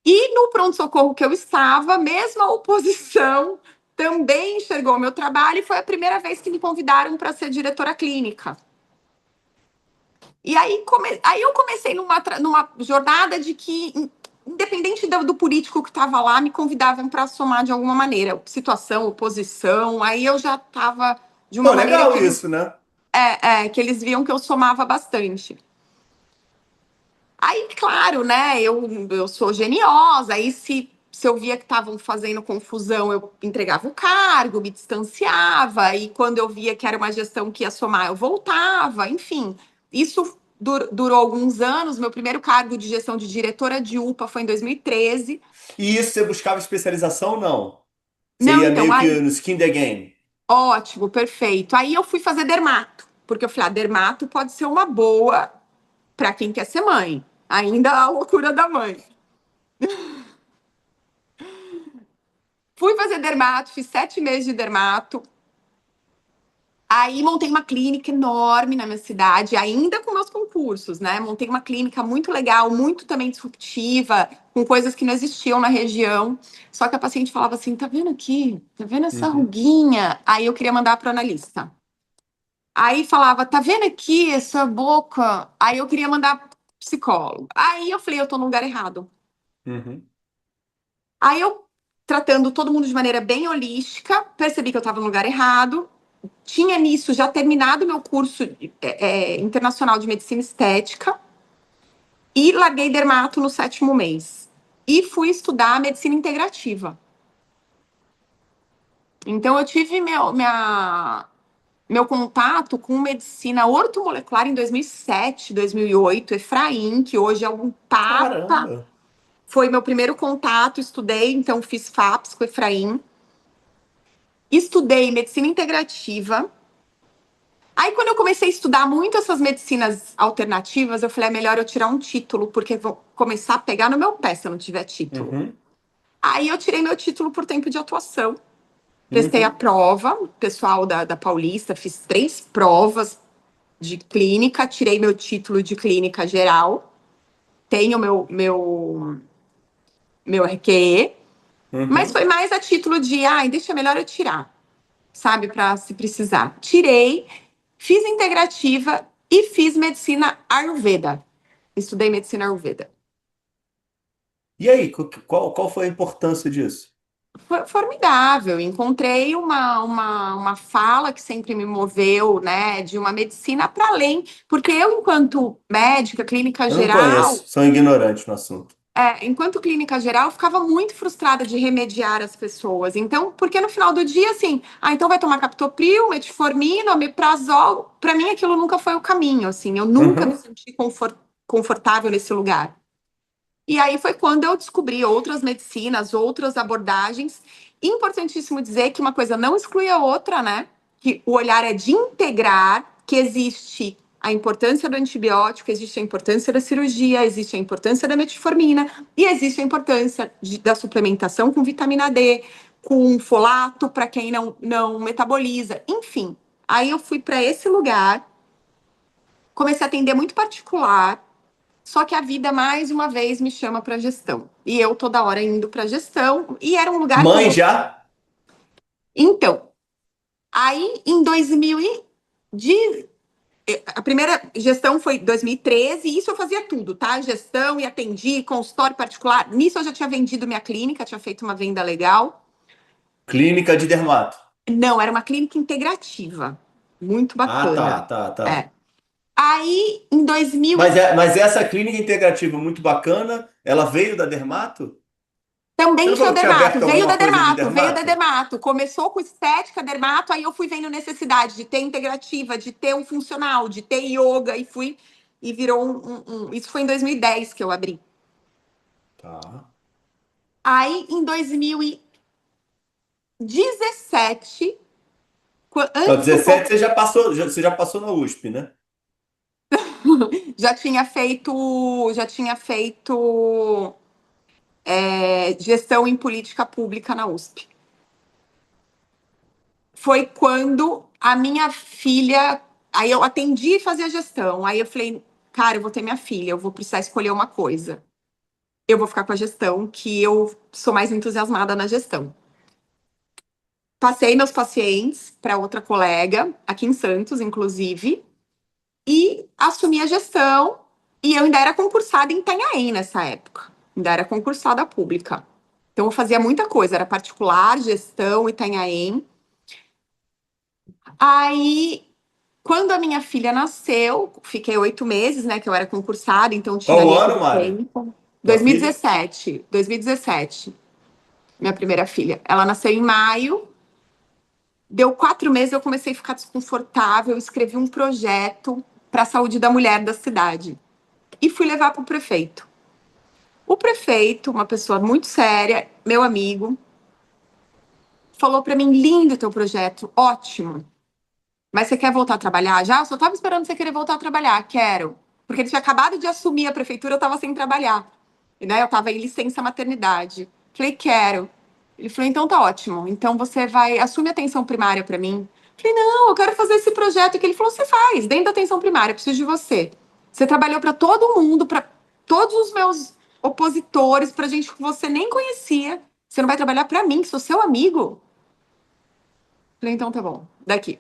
E no pronto-socorro que eu estava, mesma oposição, também enxergou o meu trabalho e foi a primeira vez que me convidaram para ser diretora clínica. E aí eu comecei numa jornada de que, independente do político que estava lá, me convidavam para somar de alguma maneira. Situação, oposição, aí eu já estava de Pô, uma maneira legal que isso, né? que eles viam que eu somava bastante. Aí, claro, né, eu sou geniosa, aí se eu via que estavam fazendo confusão, eu entregava o cargo, me distanciava, e quando eu via que era uma gestão que ia somar, eu voltava, enfim. Isso durou alguns anos, meu primeiro cargo de gestão de diretora de UPA foi em 2013. E isso você buscava especialização ou não? Você Não, ia então, meio que aí, no skin the game. ótimo, perfeito. Aí eu fui fazer dermato, porque eu falei, dermato pode ser uma boa para quem quer ser mãe. Ainda a loucura da mãe. Fui fazer dermato, fiz 7 meses de dermato. Aí montei uma clínica enorme na minha cidade, ainda com meus concursos, né? Montei uma clínica muito legal, muito também disruptiva, com coisas que não existiam na região. Só que a paciente falava assim: tá vendo aqui? Tá vendo essa Uhum. ruguinha? Aí eu queria mandar para o analista. Aí falava: tá vendo aqui essa boca? Aí eu queria mandar pro psicólogo. Aí eu falei: eu tô no lugar errado. Uhum. Aí eu, tratando todo mundo de maneira bem holística, percebi que eu estava no lugar errado. Tinha nisso já terminado meu curso internacional de medicina estética e larguei dermato no 7º mês. E fui estudar medicina integrativa. Então, eu tive meu contato com medicina ortomolecular em 2007, 2008, Efraim, que hoje é um papa. Caramba. Foi meu primeiro contato, estudei, então fiz FAPS com Efraim. Estudei medicina integrativa. Aí, quando eu comecei a estudar muito essas medicinas alternativas, eu falei, é melhor eu tirar um título, porque vou começar a pegar no meu pé se eu não tiver título. Uhum. Aí, eu tirei meu título por tempo de atuação. Prestei a Uhum. prova, pessoal da Paulista, fiz 3 provas de clínica, tirei meu título de clínica geral, tenho meu RQE, mas Uhum. foi mais a título de, ai, deixa melhor eu tirar, sabe, para se precisar. Tirei, fiz integrativa e fiz medicina Ayurveda. Estudei medicina Ayurveda. E aí, qual foi a importância disso? Foi formidável. Encontrei uma fala que sempre me moveu, né, de uma medicina para além, porque eu, enquanto médica, clínica Eu não geral, conheço, são ignorantes no assunto. enquanto clínica geral, eu ficava muito frustrada de remediar as pessoas. Então, porque no final do dia, assim, então vai tomar captopril, metformina, omeprazol. Para mim, aquilo nunca foi o caminho, assim. Eu nunca me Uhum. senti confortável nesse lugar. E aí foi quando eu descobri outras medicinas, outras abordagens. Importantíssimo dizer que uma coisa não exclui a outra, né? Que o olhar é de integrar, que existe a importância do antibiótico, existe a importância da cirurgia, existe a importância da metformina e existe a importância da suplementação com vitamina D, com folato para quem não metaboliza, enfim. Aí eu fui para esse lugar, comecei a atender muito particular, só que a vida, mais uma vez, me chama para gestão. E eu toda hora indo para gestão. E era um lugar que eu Mãe gostava. já? Então, aí em 2000 a primeira gestão foi 2013, e isso eu fazia tudo, tá? Gestão e atendi, consultório particular. Nisso eu já tinha vendido minha clínica, tinha feito uma venda legal. Clínica de dermato. Não, era uma clínica integrativa. Muito Ah, tá, bacana. tá, É. tá. Aí, em 2000 Mas essa clínica integrativa muito bacana, ela veio da dermato? Você também não tinha falou o que tinha dermato, aberto veio da alguma coisa de dermato, veio da dermato? dermato. Começou com estética, dermato, aí eu fui vendo necessidade de ter integrativa, de ter um funcional, de ter yoga, e fui, e virou isso foi em 2010 que eu abri. Tá. Aí, em 2017, Não, antes do 17 Covid, você já passou na USP, né? já tinha feito gestão em política pública na USP. Foi quando a minha filha. Aí eu atendi e fazia gestão. Aí eu falei, cara, eu vou ter minha filha, eu vou precisar escolher uma coisa. Eu vou ficar com a gestão, que eu sou mais entusiasmada na gestão. passei meus pacientes para outra colega, aqui em Santos, inclusive, e assumi a gestão. E eu ainda era concursada em Itanhaém nessa época. Ainda era concursada pública. Então eu fazia muita coisa, era particular, gestão, Itanhaém. Aí, quando a minha filha nasceu, fiquei 8 meses, né? Que eu era concursada, então tinha Qual ali ano, aquele Mari? tempo. Tua filha? 2017, 2017, minha primeira filha. Ela nasceu em maio. Deu 4 meses, eu comecei a ficar desconfortável, escrevi um projeto para a saúde da mulher da cidade e fui levar para o prefeito. O prefeito, uma pessoa muito séria, meu amigo, falou para mim: lindo teu projeto, ótimo. Mas você quer voltar a trabalhar já? Eu só estava esperando você querer voltar a trabalhar. Quero. Porque ele tinha acabado de assumir a prefeitura, eu estava sem trabalhar. E, né, eu estava em licença maternidade. Falei, quero. Ele falou, então tá ótimo. Então você vai, assume a atenção primária para mim. Falei, não, eu quero fazer esse projeto que ele falou, você faz, dentro da atenção primária, eu preciso de você. Você trabalhou para todo mundo, para todos os meus opositores, para gente que você nem conhecia. Você não vai trabalhar para mim, que sou seu amigo? Falei, então tá bom, daqui.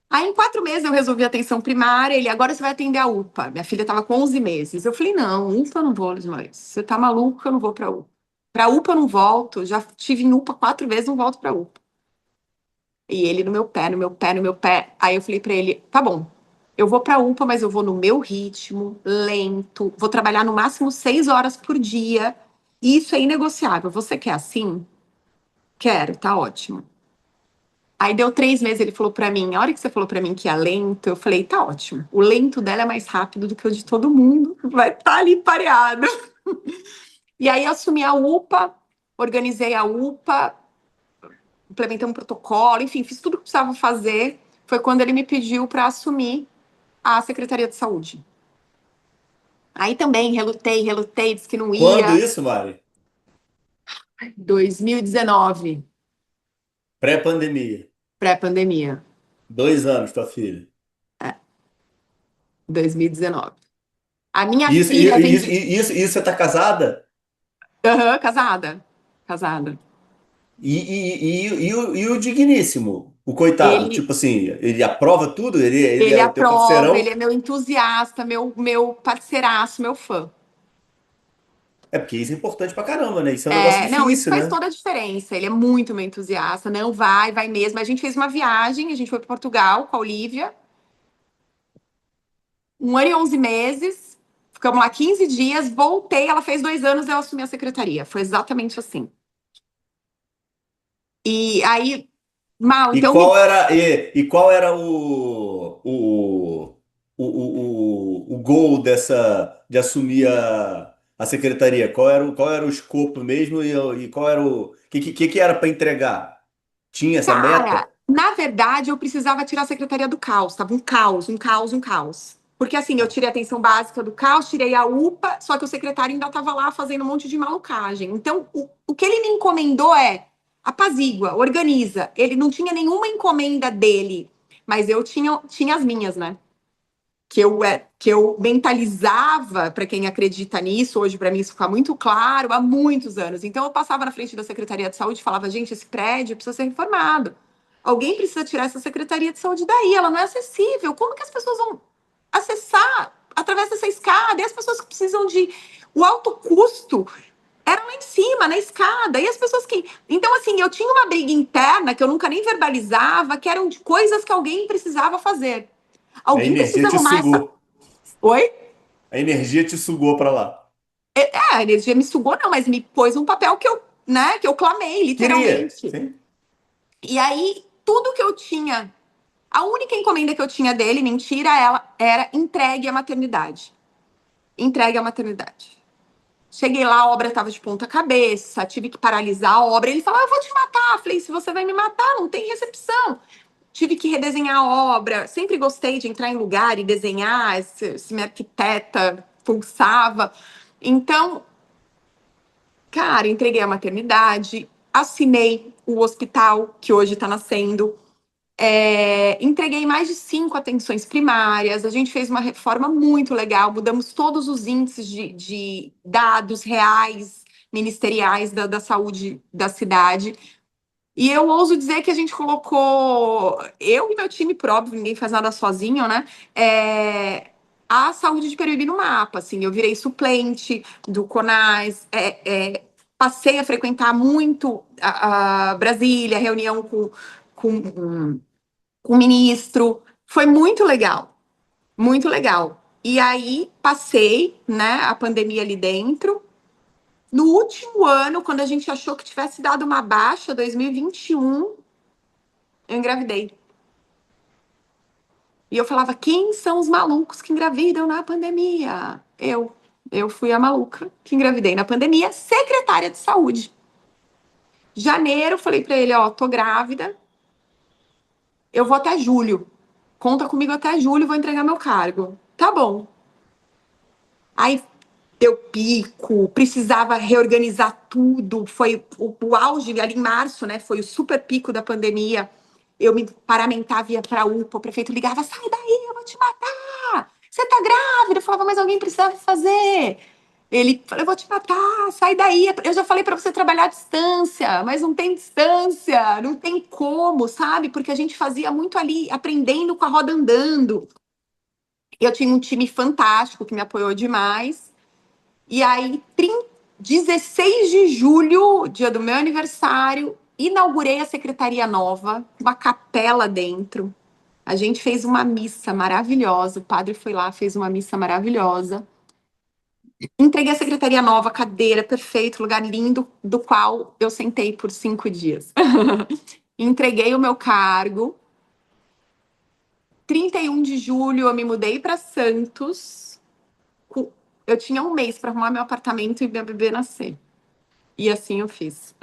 Aí, em 4 meses, eu resolvi a atenção primária. Ele, agora você vai atender a UPA. Minha filha estava com 11 meses. Eu falei, não, UPA eu não vou mais. Você tá maluco? Eu não vou para UPA. Para UPA eu não volto. Já tive em UPA 4 vezes, não volto para UPA. E ele no meu pé, no meu pé, no meu pé. Aí eu falei para ele, tá bom, eu vou para UPA, mas eu vou no meu ritmo, lento. Vou trabalhar no máximo 6 horas por dia. E isso é inegociável. Você quer assim? Quero, tá ótimo. Aí deu 3 meses, ele falou pra mim, a hora que você falou pra mim que ia lento, eu falei, tá ótimo. O lento dela é mais rápido do que o de todo mundo, vai estar ali pareado. E aí eu assumi a UPA, organizei a UPA, implementei um protocolo, enfim, fiz tudo que precisava fazer. Foi quando ele me pediu para assumir a Secretaria de Saúde. Aí também relutei, relutei, disse que não Quando ia. isso, Mari? 2019, Pré-pandemia. pré-pandemia. 2 anos, tua filha. 2019. A minha Isso, filha tem. isso você tá casada? Aham, casada. Casada. E o digníssimo, o coitado, Ele, tipo assim, ele aprova tudo? Ele ele é o teu aprova, ele parceirão? é meu entusiasta, meu parceiraço, meu fã. É porque isso é importante pra caramba, né? Isso é um negócio É, não, isso difícil, faz né? toda a diferença. Ele é muito meu entusiasta. Não, vai, vai mesmo. A gente fez uma viagem, a gente foi para Portugal com a Olivia, 1 ano e 11 meses. Ficamos lá 15 dias, voltei, ela fez 2 anos, eu assumi a secretaria. Foi exatamente assim. E aí, mal, E então qual me. era, e qual era o goal de assumir a secretaria? Qual era o escopo mesmo e qual era o que era para entregar? Tinha essa Cara, meta? na verdade, eu precisava tirar a secretaria do caos. Tava um caos, um caos, um caos. Porque assim, eu tirei a atenção básica do caos, tirei a UPA, só que o secretário ainda estava lá fazendo um monte de malucagem. Então, o que ele me encomendou é apazigua, organiza. Ele não tinha nenhuma encomenda dele, mas eu tinha as minhas, né? Que eu mentalizava, para quem acredita nisso, hoje para mim isso fica muito claro, há muitos anos. Então eu passava na frente da Secretaria de Saúde e falava, gente, esse prédio precisa ser reformado. Alguém precisa tirar essa Secretaria de Saúde daí, ela não é acessível. Como que as pessoas vão acessar através dessa escada? E as pessoas que precisam de... O alto custo era lá em cima, na escada. E as pessoas que... Então, assim, eu tinha uma briga interna que eu nunca nem verbalizava, que eram de coisas que alguém precisava fazer. A Alguém energia precisa te arrumar essa... sugou. Oi? A energia te sugou para lá. A energia me sugou, não, mas me pôs um papel que eu, né, que eu clamei, Queria, literalmente. sim. E aí, tudo que eu tinha, a única encomenda que eu tinha dele, mentira, ela era entregue à maternidade. Entregue à maternidade. Cheguei lá, a obra estava de ponta cabeça, tive que paralisar a obra. Ele falou, eu vou te matar. Falei, se você vai me matar, não tem recepção. Tive que redesenhar a obra. Sempre gostei de entrar em lugar e desenhar, se minha arquiteta pulsava. Então, cara, entreguei a maternidade, assinei o hospital que hoje está nascendo, entreguei mais de 5 atenções primárias. A gente fez uma reforma muito legal, mudamos todos os índices de dados reais ministeriais da saúde da cidade. E eu ouso dizer que a gente colocou, eu e meu time, por óbvio, ninguém faz nada sozinho, né? A saúde de Peruíbe no mapa, assim, eu virei suplente do CONAS, passei a frequentar muito a Brasília, reunião com o ministro, foi muito legal, muito legal. E aí passei, né, a pandemia ali dentro. No último ano, quando a gente achou que tivesse dado uma baixa, 2021, eu engravidei. E eu falava, quem são os malucos que engravidam na pandemia? Eu fui a maluca que engravidei na pandemia, secretária de saúde. Janeiro, falei para ele, ó, tô grávida, eu vou até julho. Conta comigo até julho, vou entregar meu cargo. Tá bom. Aí deu pico, precisava reorganizar tudo. Foi o auge ali em março, né? Foi o super pico da pandemia. Eu me paramentava, ia para a UPA, o prefeito ligava: sai daí, eu vou te matar. Você tá grávida? Eu falava, mas alguém precisava fazer. Ele falou: eu vou te matar, sai daí. Eu já falei para você trabalhar à distância, mas não tem distância, não tem como, sabe? Porque a gente fazia muito ali, aprendendo com a roda andando. Eu tinha um time fantástico que me apoiou demais. E aí, 16 de julho, dia do meu aniversário, inaugurei a secretaria nova, uma capela dentro. A gente fez uma missa maravilhosa. O padre foi lá, fez uma missa maravilhosa. Entreguei a secretaria nova, cadeira, perfeito, lugar lindo, do qual eu sentei por 5 dias. Entreguei o meu cargo. 31 de julho, eu me mudei para Santos. Eu tinha um mês para arrumar meu apartamento e minha bebê nascer. E assim eu fiz.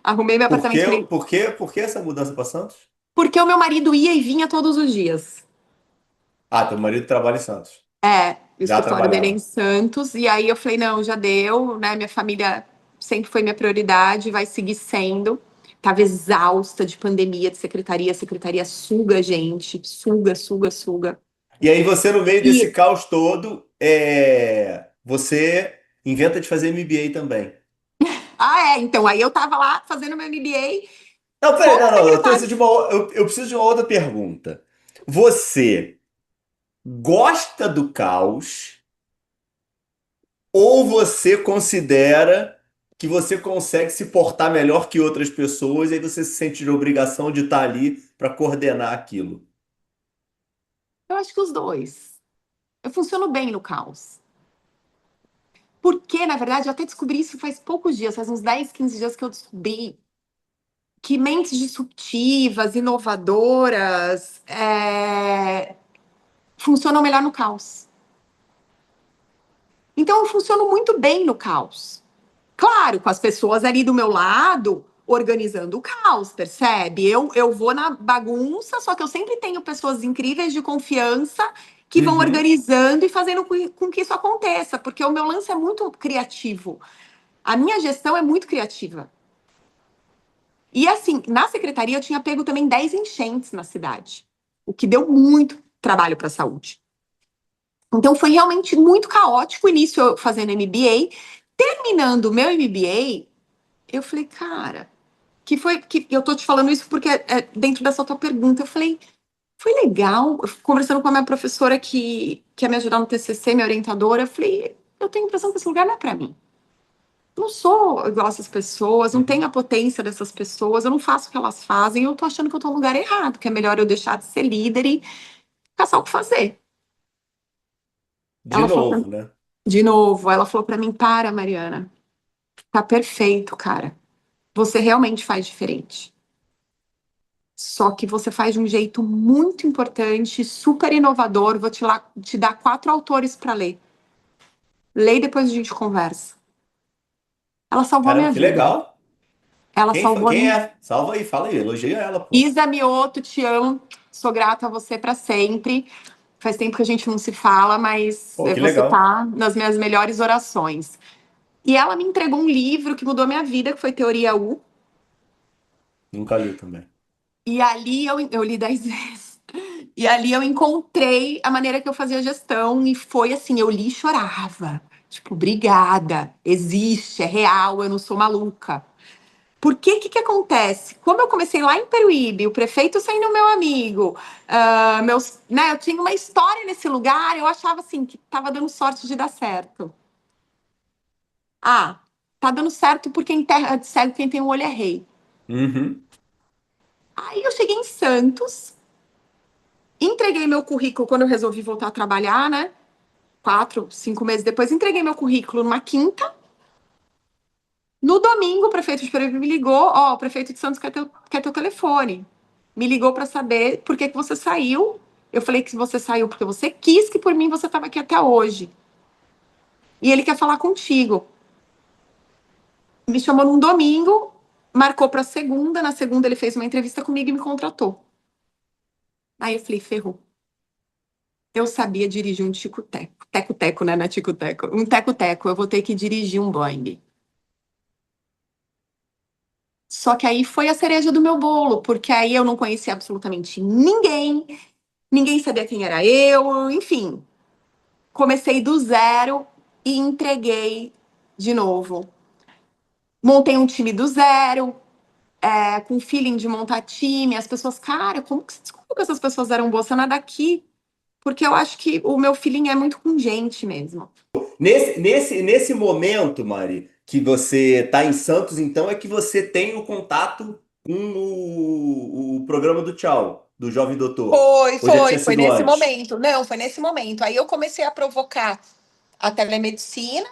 Arrumei meu Por apartamento. quê? Falei, Por que essa mudança para Santos? porque o meu marido ia e vinha todos os dias. Ah, teu marido trabalha em Santos. O Já escritório dele é em trabalhava. Santos. E aí eu falei, não, já deu, né? Minha família sempre foi minha prioridade, vai seguir sendo. Tava exausta de pandemia, de secretaria. A secretaria suga a gente, suga, suga, suga. E aí você, no meio desse E, caos todo, você inventa de fazer MBA também. então, aí eu tava lá fazendo meu MBA Não, peraí, como não, não, secretária. eu preciso de uma outra pergunta. Você gosta do caos ou você considera que você consegue se portar melhor que outras pessoas e aí você se sente de obrigação de estar ali para coordenar aquilo? Eu acho que os dois. Eu funciono bem no caos. Porque, na verdade, eu até descobri isso faz poucos dias, faz uns 10, 15 dias que eu descobri que mentes disruptivas, inovadoras, funcionam melhor no caos. Então, eu funciono muito bem no caos. Claro, com as pessoas ali do meu lado, organizando o caos, percebe? Eu vou na bagunça, só que eu sempre tenho pessoas incríveis de confiança que vão Uhum. organizando e fazendo com que isso aconteça, porque o meu lance é muito criativo. A minha gestão é muito criativa. E assim, na secretaria eu tinha pego também 10 enchentes na cidade, o que deu muito trabalho para a saúde. Então foi realmente muito caótico o início eu fazendo MBA. Terminando o meu MBA, eu falei, cara, que eu tô te falando isso porque dentro dessa tua pergunta, eu falei, foi legal. Eu conversando com a minha professora que quer me ajudar no TCC, minha orientadora, eu falei, eu tenho a impressão que esse lugar não é para mim. Não sou igual essas pessoas, não tenho Uhum. a potência dessas pessoas, eu não faço o que elas fazem, eu tô achando que eu tô no lugar errado, que é melhor eu deixar de ser líder e caçar o que fazer. De Ela falou pra novo, mim, né? de novo, ela falou pra mim, para, Mariana, tá perfeito, cara. Você realmente faz diferente. Só que você faz de um jeito muito importante, super inovador. Vou te dar 4 autores para ler. Lê e depois a gente conversa. Ela salvou a Caramba, minha que vida. legal. Ela salvou a Quem minha. é? Salva aí, fala aí, elogia ela, pô. Isa Mioto, te amo. Sou grata a você para sempre. Faz tempo que a gente não se fala, mas Pô, que você legal. tá nas minhas melhores orações. E ela me entregou um livro que mudou minha vida, que foi Teoria U. Nunca li também. E ali eu li 10 vezes. E ali eu encontrei a maneira que eu fazia gestão. E foi assim: eu li e chorava. Tipo, obrigada. Existe, é real, eu não sou maluca. Porque que acontece? Como eu comecei lá em Peruíbe, o prefeito sendo meu amigo, eu tinha uma história nesse lugar, eu achava assim que estava dando sorte de dar certo. Ah, tá dando certo porque em terra de cego quem tem um olho é rei. Uhum. Aí eu cheguei em Santos, entreguei meu currículo quando eu resolvi voltar a trabalhar, né? 4, 5 meses depois, entreguei meu currículo numa quinta. No domingo, o prefeito de Peruíbe me ligou: ó, o prefeito de Santos quer teu telefone. Me ligou para saber por que você saiu. Eu falei que você saiu porque você quis, que por mim você estava aqui até hoje. E ele quer falar contigo. Me chamou num domingo, marcou para segunda. Na segunda, ele fez uma entrevista comigo e me contratou. Aí eu falei: ferrou. Eu sabia dirigir um tico-teco. Teco-teco, né? Não é tico-teco. Um teco-teco. Eu vou ter que dirigir um Boeing. Só que aí foi a cereja do meu bolo, porque aí eu não conhecia absolutamente ninguém, ninguém sabia quem era eu, enfim. Comecei do zero e entreguei de novo. Montei um time do zero, com feeling de montar time. As pessoas, cara, como que você descobriu que essas pessoas eram boas? Você não é daqui? Porque eu acho que o meu feeling é muito com gente mesmo. Nesse momento, Mari, que você está em Santos, então é que você tem o contato com o programa do Tchau, do Jovem Doutor. Ou já tinha Foi sido nesse antes? momento. Não, foi nesse momento. Aí eu comecei a provocar a telemedicina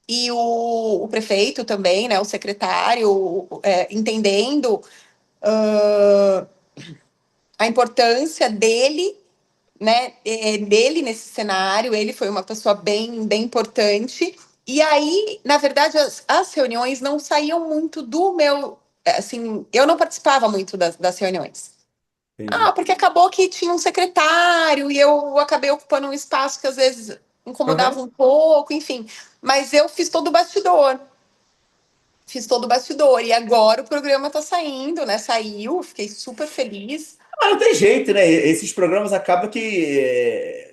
e o prefeito também, né, o secretário, entendendo a importância dele, né, dele nesse cenário. Ele foi uma pessoa bem importante. E aí, na verdade, as reuniões não saíam muito do meu. Assim, eu não participava muito das reuniões. Ah, Entendi. porque acabou que tinha um secretário e eu acabei ocupando um espaço que às vezes incomodava Aham. um pouco, enfim. Mas eu fiz todo o bastidor. Fiz todo o bastidor. E agora o programa tá saindo, né? Saiu, fiquei super feliz. Mas não tem jeito, né? Esses programas acabam que.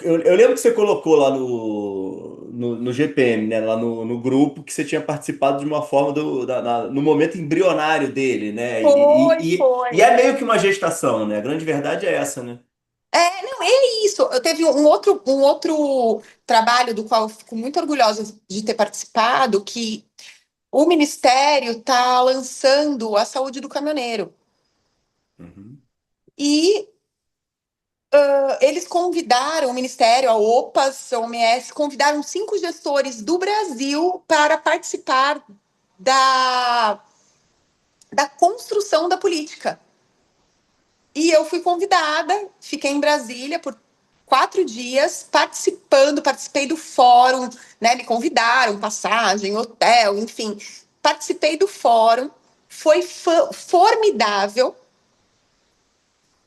Eu lembro que você colocou lá no GPM, né? Lá no grupo, que você tinha participado de uma forma no momento embrionário dele, né? E Foi. é meio que uma gestação, né? A grande verdade é essa, né? Não, é isso. Eu teve um outro trabalho do qual eu fico muito orgulhosa de ter participado, que o Ministério está lançando a saúde do caminhoneiro. Uhum. E eles convidaram o Ministério, a OPAS, a OMS, convidaram 5 gestores do Brasil para participar da, da construção da política. E eu fui convidada, fiquei em Brasília por 4 dias participei do fórum, né? Me convidaram, passagem, hotel, enfim. Participei do fórum, foi formidável.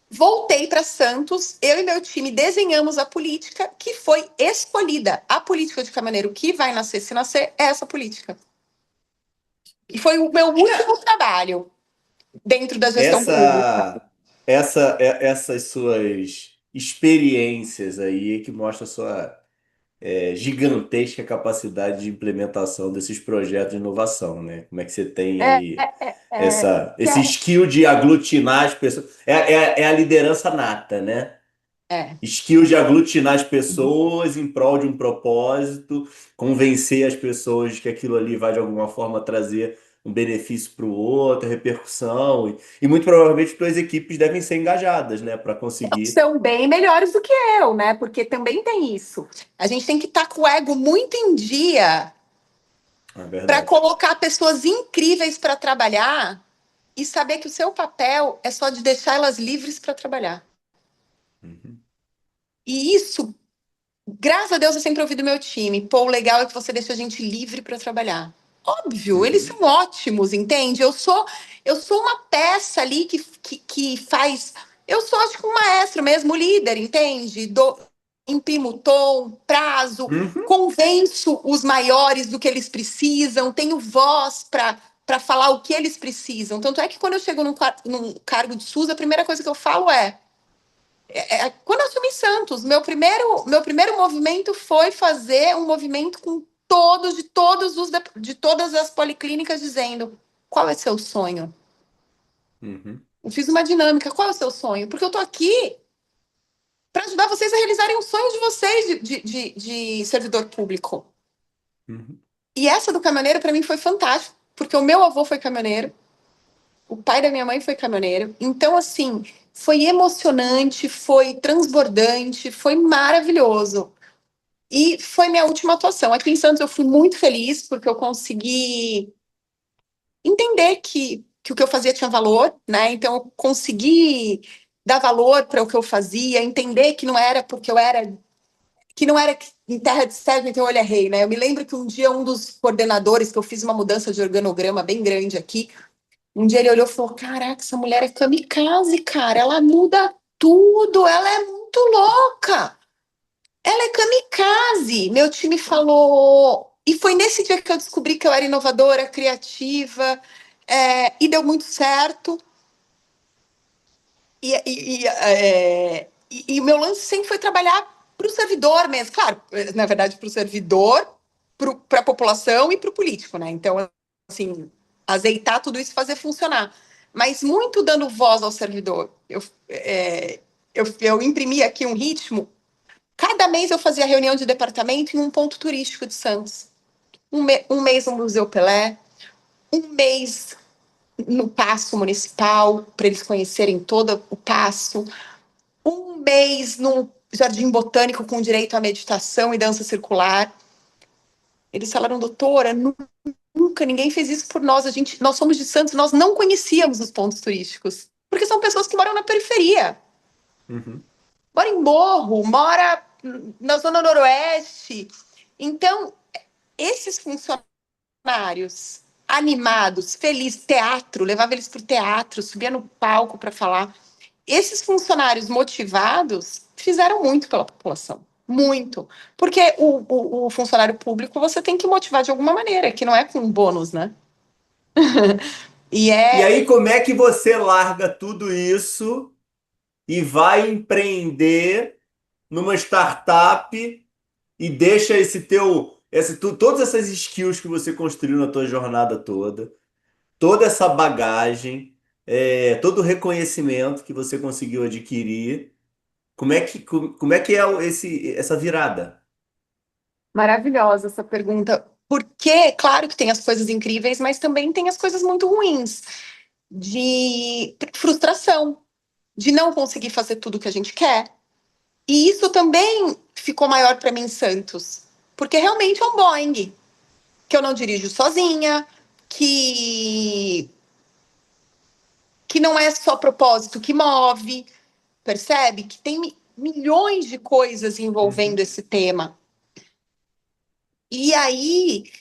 Voltei para Santos, eu e meu time desenhamos a política que foi escolhida. A política de caminhoneiro que vai nascer, se nascer, é essa política. E foi o meu último trabalho dentro da gestão pública. Essas suas experiências aí que mostra a sua gigantesca capacidade de implementação desses projetos de inovação, né? Como é que você tem É, aí que esse skill de aglutinar as pessoas? É a liderança nata, né? é. Skill de aglutinar as pessoas em prol de um propósito, convencer as pessoas de que aquilo ali vai de alguma forma trazer um benefício para o outro, repercussão, e muito provavelmente tuas equipes devem ser engajadas, né, para conseguir. São bem melhores do que eu, né? Porque também tem isso. A gente tem que estar com o ego muito em dia É para verdade. colocar pessoas incríveis para trabalhar e saber que o seu papel é só de deixar elas livres para trabalhar. Uhum. E isso, graças a Deus, eu sempre ouvi do meu time. Pô, o legal é que você deixa a gente livre para trabalhar. Óbvio, eles Uhum. são ótimos, entende? Eu sou uma peça ali que faz. Eu sou, acho que um maestro mesmo, líder, entende? Imprimo o tom, prazo, Uhum. convenço os maiores do que eles precisam, tenho voz para falar o que eles precisam. Tanto é que quando eu chego num cargo de SUS, a primeira coisa que eu falo quando eu assumi Santos, meu primeiro movimento foi fazer um movimento com todos, de todas as policlínicas, dizendo: qual é seu sonho? Uhum. Eu fiz uma dinâmica, qual é o seu sonho? Porque eu tô aqui para ajudar vocês a realizarem o sonho de vocês de servidor público. Uhum. E essa do caminhoneiro, para mim, foi fantástico, porque o meu avô foi caminhoneiro, o pai da minha mãe foi caminhoneiro. Então, assim, foi emocionante, foi transbordante, foi maravilhoso. E foi minha última atuação. Aqui em Santos eu fui muito feliz, porque eu consegui entender que o que eu fazia tinha valor, né? Então, eu consegui dar valor para o que eu fazia, entender que não era porque eu era que não era em terra de cego, então eu olho é rei, né? Eu me lembro que um dia um dos coordenadores, que eu fiz uma mudança de organograma bem grande aqui, um dia ele olhou e falou: Caraca, essa mulher é kamikaze, cara, ela muda tudo, ela é muito louca, ela é kamikaze. Meu time falou. E foi nesse dia que eu descobri que eu era inovadora, criativa, e deu muito certo. E o meu lance sempre foi trabalhar para o servidor mesmo, claro, na verdade, para o servidor, para a população e para o político, né? Então, assim, azeitar tudo isso e fazer funcionar. Mas muito dando voz ao servidor. Eu imprimi aqui um ritmo. Cada mês eu fazia reunião de departamento em um ponto turístico de Santos. Um mês no Museu Pelé, um mês no Paço Municipal, para eles conhecerem todo o Paço, um mês num jardim botânico com direito à meditação e dança circular. Eles falaram, doutora, nunca ninguém fez isso por nós. Nós somos de Santos, nós não conhecíamos os pontos turísticos, porque são pessoas que moram na periferia, Uhum. mora em morro, mora na zona noroeste. Então, esses funcionários animados, felizes, teatro, levava eles para o teatro, subia no palco para falar. Esses funcionários motivados fizeram muito pela população. Muito. Porque o funcionário público você tem que motivar de alguma maneira, que não é com bônus, né? E E é aí, como é que você larga tudo isso e vai empreender numa startup e deixa todas essas skills que você construiu na tua jornada toda, toda essa bagagem, todo o reconhecimento que você conseguiu adquirir, como é que é essa virada? maravilhosa essa pergunta. Porque, claro que tem as coisas incríveis, mas também tem as coisas muito ruins. De frustração, de não conseguir fazer tudo que a gente quer. E isso também ficou maior para mim em Santos. Porque realmente é um Boeing, que eu não dirijo sozinha, que não é só propósito que move, percebe? Que tem milhões de coisas envolvendo Uhum. esse tema. E aí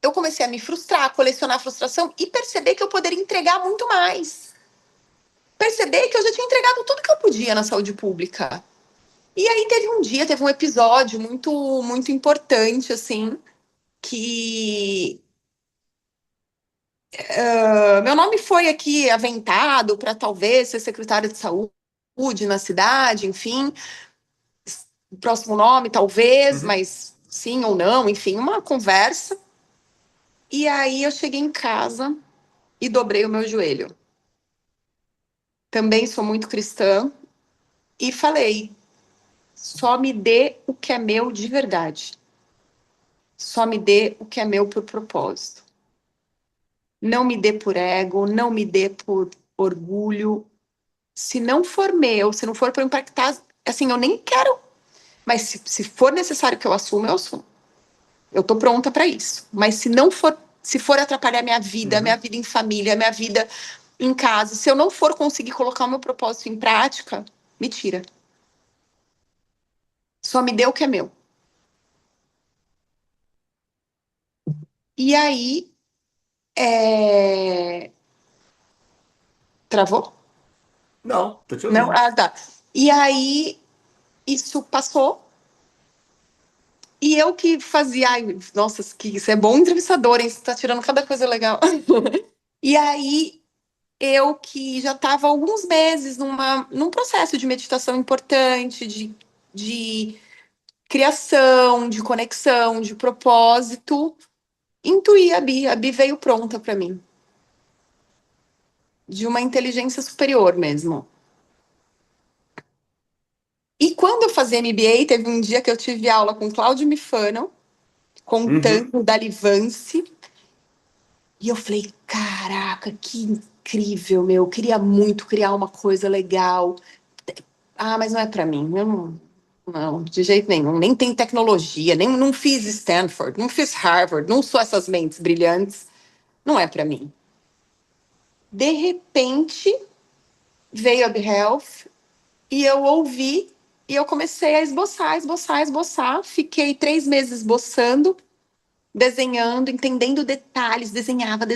eu comecei a me frustrar, a colecionar a frustração e perceber que eu poderia entregar muito mais. Perceber que eu já tinha entregado tudo que eu podia na saúde pública. E aí teve um episódio muito, muito importante, assim, que meu nome foi aqui aventado para talvez ser secretário de saúde na cidade, enfim, o próximo nome talvez, Uhum. mas sim ou não, enfim, uma conversa. E aí eu cheguei em casa e dobrei o meu joelho. Também sou muito cristã e falei: só me dê o que é meu de verdade. Só me dê o que é meu por propósito. Não me dê por ego, não me dê por orgulho. Se não for meu, se não for para impactar, assim, eu nem quero. Mas se for necessário que eu assuma, eu assumo. Eu tô pronta para isso. Mas se não for, se for atrapalhar minha Uhum. vida em família, minha vida em casa, se eu não for conseguir colocar o meu propósito em prática, me tira. Só me dê o que é meu. E aí, travou? Não, tô te Não? ouvindo. Ah, tá. E aí, isso passou. E eu que fazia, ai, nossa, que isso é bom entrevistador, hein? Você tá tirando cada coisa legal. E aí, eu que já estava há alguns meses num processo de meditação importante, de criação, de conexão, de propósito, Intuí a Bi veio pronta para mim. De uma inteligência superior mesmo. E quando eu fazia MBA, teve um dia que eu tive aula com Cláudio Mifano, Uhum. contando da Livance, e eu falei, caraca, que incrível, meu, eu queria muito criar uma coisa legal. Ah, mas não é para mim, eu não, de jeito nenhum, nem tem tecnologia, nem não fiz Stanford, não fiz Harvard, não sou essas mentes brilhantes, não é para mim. De repente, veio a BeHealth e eu ouvi e eu comecei a esboçar. Fiquei 3 meses esboçando, desenhando, entendendo detalhes, desenhava.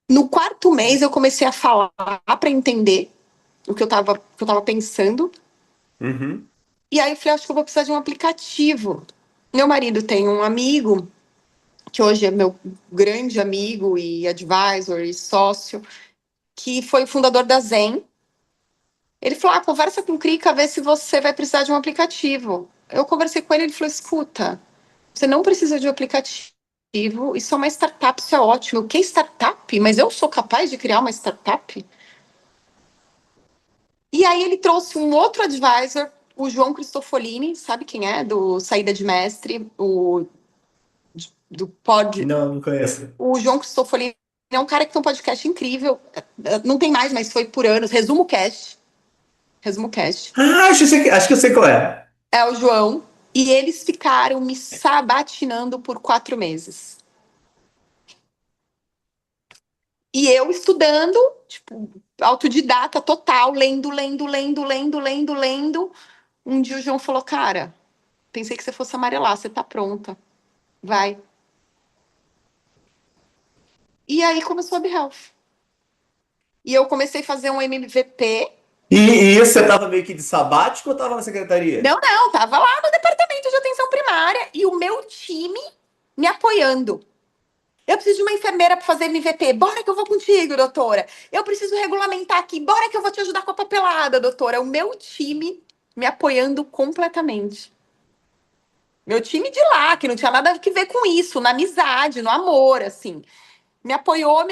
No quarto mês eu comecei a falar para entender o que eu tava pensando. Uhum. E aí eu falei, acho que eu vou precisar de um aplicativo. Meu marido tem um amigo, que hoje é meu grande amigo e advisor e sócio, que foi o fundador da Zen. Ele falou, conversa com o Krika, vê se você vai precisar de um aplicativo. Eu conversei com ele, ele falou, escuta, você não precisa de um aplicativo, isso é uma startup, isso é ótimo. O que é startup? Mas eu sou capaz de criar uma startup? E aí ele trouxe um outro advisor, o João Cristofolini, sabe quem é? Do Saída de Mestre, do Pod. Não, não conheço. O João Cristofolini é um cara que tem um podcast incrível. Não tem mais, mas foi por anos. Resumo Cast. Resumo Cast. Ah, acho que eu sei qual é. É o João. E eles ficaram me sabatinando por 4 meses. E eu estudando, tipo, autodidata total, lendo. Um dia o João falou, cara, pensei que você fosse amarelar, você tá pronta. Vai. E aí começou a BeHealth. E eu comecei a fazer um MVP. E isso você tava meio que de sabático ou tava na secretaria? Não, tava lá no departamento de atenção primária e o meu time me apoiando. Eu preciso de uma enfermeira para fazer MVP. Bora que eu vou contigo, doutora. Eu preciso regulamentar aqui. Bora que eu vou te ajudar com a papelada, doutora. O meu time me apoiando completamente. Meu time de lá, que não tinha nada a ver com isso, na amizade, no amor, assim. Me apoiou.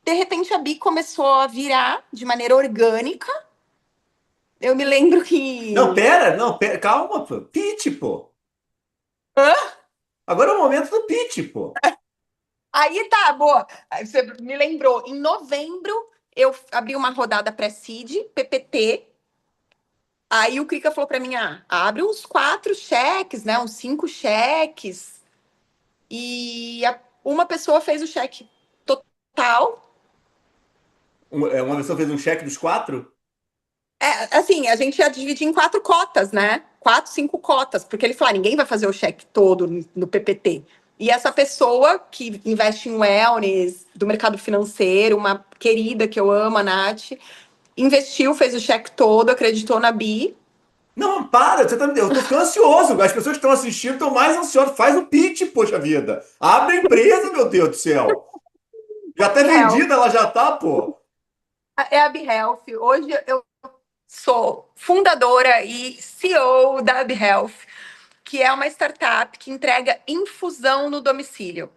De repente a Bi começou a virar de maneira orgânica. Eu me lembro Não, que. pera, não, pera, calma, pô. Pitch, pô. Agora é o momento do pitch, pô. Aí tá, boa. Aí você me lembrou. Em novembro, eu abri uma rodada pré-seed, PPT. Aí o Krika falou pra mim: abre uns 4 cheques, né? Uns 5 cheques. E uma pessoa fez o cheque total. Uma pessoa fez um cheque dos quatro? É, assim, a gente ia dividir em 4 cotas, né? 4, 5 cotas, porque ele falou: ninguém vai fazer o cheque todo no PPT. E essa pessoa que investe em wellness, do mercado financeiro, uma querida que eu amo, a Nath, investiu, fez o cheque todo, acreditou na Bi. Não, para, eu tô ficando ansioso. As pessoas que estão assistindo estão mais ansiosas. Faz o pitch, poxa vida. Abre a empresa, meu Deus do céu. Já tá Health. vendida, ela já tá, pô. É a BeHealth. Hoje eu sou fundadora e CEO da BeHealth, que é uma startup que entrega infusão no domicílio.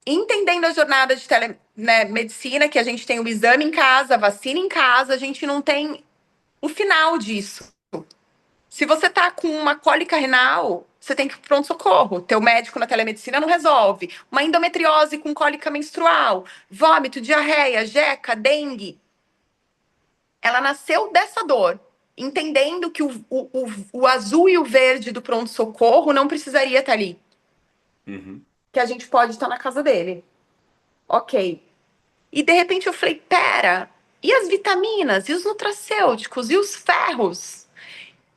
Entendendo a jornada de telemedicina, que a gente tem o exame em casa, a vacina em casa, a gente não tem o final disso. Se você tá com uma cólica renal, você tem que ir pro pronto-socorro. Teu médico na telemedicina não resolve. Uma endometriose com cólica menstrual, vômito, diarreia, jeca, dengue. Ela nasceu dessa dor, entendendo que o azul e o verde do pronto-socorro não precisaria estar ali. Uhum. Que a gente pode estar na casa dele. Ok. E de repente eu falei, pera, e as vitaminas, e os nutracêuticos, e os ferros?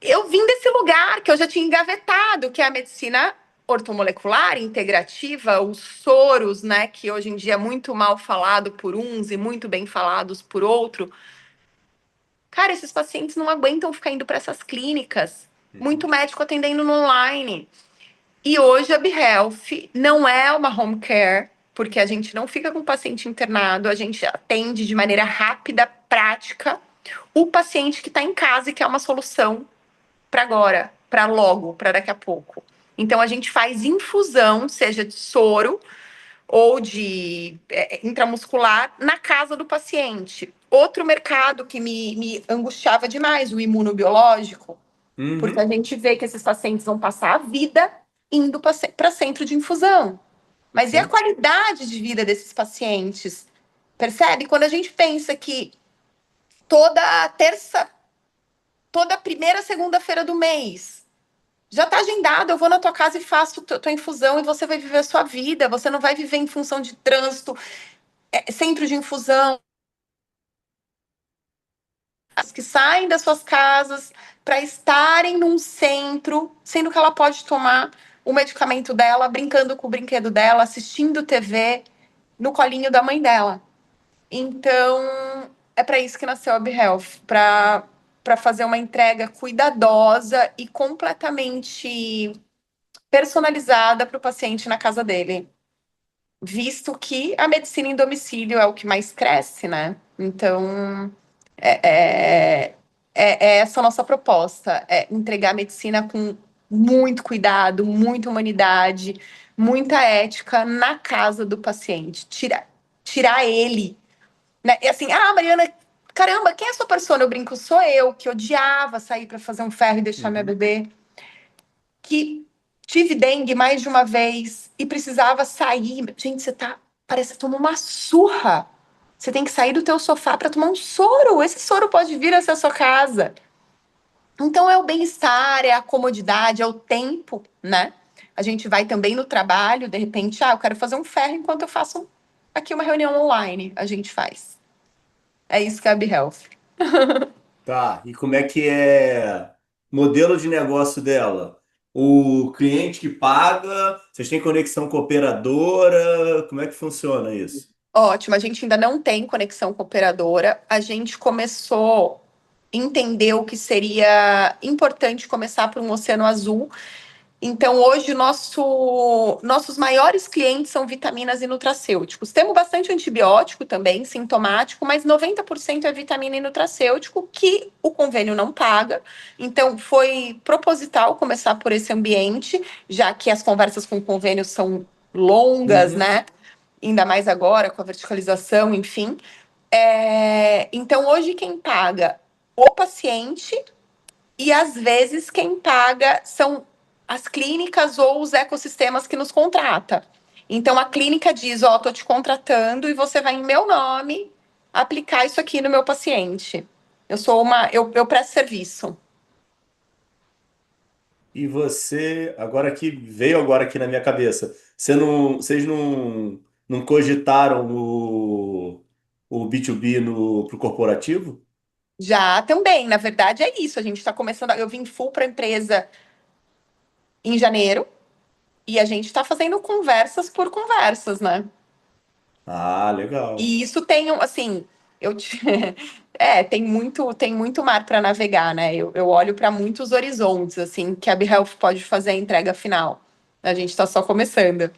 Eu vim desse lugar que eu já tinha engavetado, que é a medicina ortomolecular, integrativa, os soros, né, que hoje em dia é muito mal falado por uns e muito bem falados por outro. Cara, esses pacientes não aguentam ficar indo para essas clínicas. Muito Uhum. médico atendendo no online. E hoje a BeHealth não é uma home care, porque a gente não fica com o paciente internado, a gente atende de maneira rápida, prática, o paciente que está em casa e que é uma solução para agora. para logo, para daqui a pouco. Então, a gente faz infusão, seja de soro ou de intramuscular, na casa do paciente. Outro mercado que me angustiava demais, o imunobiológico, porque a Uhum. gente vê que esses pacientes vão passar a vida indo para centro de infusão. Mas e a Sim. qualidade de vida desses pacientes? Percebe? Quando a gente pensa que toda terça, toda primeira segunda-feira do mês já está agendado, eu vou na tua casa e faço tua infusão e você vai viver a sua vida. Você não vai viver em função de trânsito, centro de infusão, as que saem das suas casas para estarem num centro, sendo que ela pode tomar o medicamento dela, brincando com o brinquedo dela, assistindo TV no colinho da mãe dela. Então, é para isso que nasceu a BeHealth, para fazer uma entrega cuidadosa e completamente personalizada para o paciente na casa dele, visto que a medicina em domicílio é o que mais cresce, né? Então, é, é essa a nossa proposta, é entregar a medicina com muito cuidado, muita humanidade, muita ética na casa do paciente, tirar ele, né? E assim, Mariana, caramba, quem é a sua persona? Eu brinco, sou eu, que odiava sair para fazer um ferro e deixar minha Uhum. bebê, que tive dengue mais de uma vez e precisava sair. Gente, parece que tomou uma surra. Você tem que sair do teu sofá para tomar um soro. Esse soro pode vir a ser a sua casa. Então é o bem-estar, é a comodidade, é o tempo, né? A gente vai também no trabalho, de repente, eu quero fazer um ferro enquanto eu faço aqui uma reunião online. A gente faz. É isso que é a BeHealth. Tá, e como é que é modelo de negócio dela? O cliente que paga, vocês têm conexão com a operadora? Como é que funciona isso? Ótimo, a gente ainda não tem conexão com a operadora. A gente começou a entender o que seria importante começar por um oceano azul. Então, hoje, nossos maiores clientes são vitaminas e nutracêuticos. Temos bastante antibiótico também, sintomático, mas 90% é vitamina e nutracêutico, que o convênio não paga. Então, foi proposital começar por esse ambiente, já que as conversas com o convênio são longas, Uhum. né? Ainda mais agora com a verticalização, enfim. Então, hoje, quem paga o paciente e às vezes quem paga são as clínicas ou os ecossistemas que nos contrata. Então a clínica diz, tô te contratando e você vai em meu nome aplicar isso aqui no meu paciente. Eu presto serviço. E você, agora que veio agora aqui na minha cabeça, vocês não cogitaram o B2B pro corporativo? Já também, na verdade é isso. A gente está começando. Eu vim full para a empresa em janeiro e a gente está fazendo conversas por conversas, né? Ah, legal. E isso tem, assim, eu te... tem muito mar para navegar, né? Eu olho para muitos horizontes, assim, que a BeHealth pode fazer a entrega final. A gente está só começando.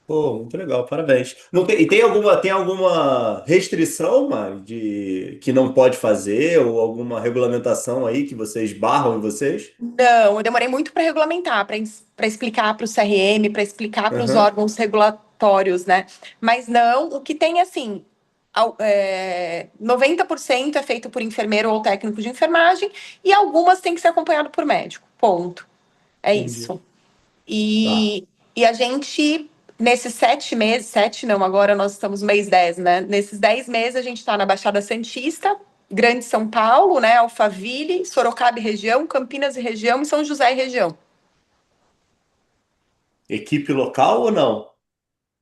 Pô, muito legal, parabéns. Não tem, e tem alguma restrição, Mari, que não pode fazer, ou alguma regulamentação aí que vocês barram em vocês? Não, eu demorei muito para regulamentar, para explicar para o CRM, para explicar para os Aham. órgãos regulatórios, né? Mas não, o que tem, assim, 90% é feito por enfermeiro ou técnico de enfermagem, e algumas têm que ser acompanhado por médico. Ponto. É Entendi. isso. Tá. E a gente, nesses 7 meses, sete não, agora nós estamos no mês 10, né? Nesses 10 meses, a gente está na Baixada Santista, Grande São Paulo, né? Alphaville, Sorocaba e região, Campinas e região e São José e região. Equipe local ou não?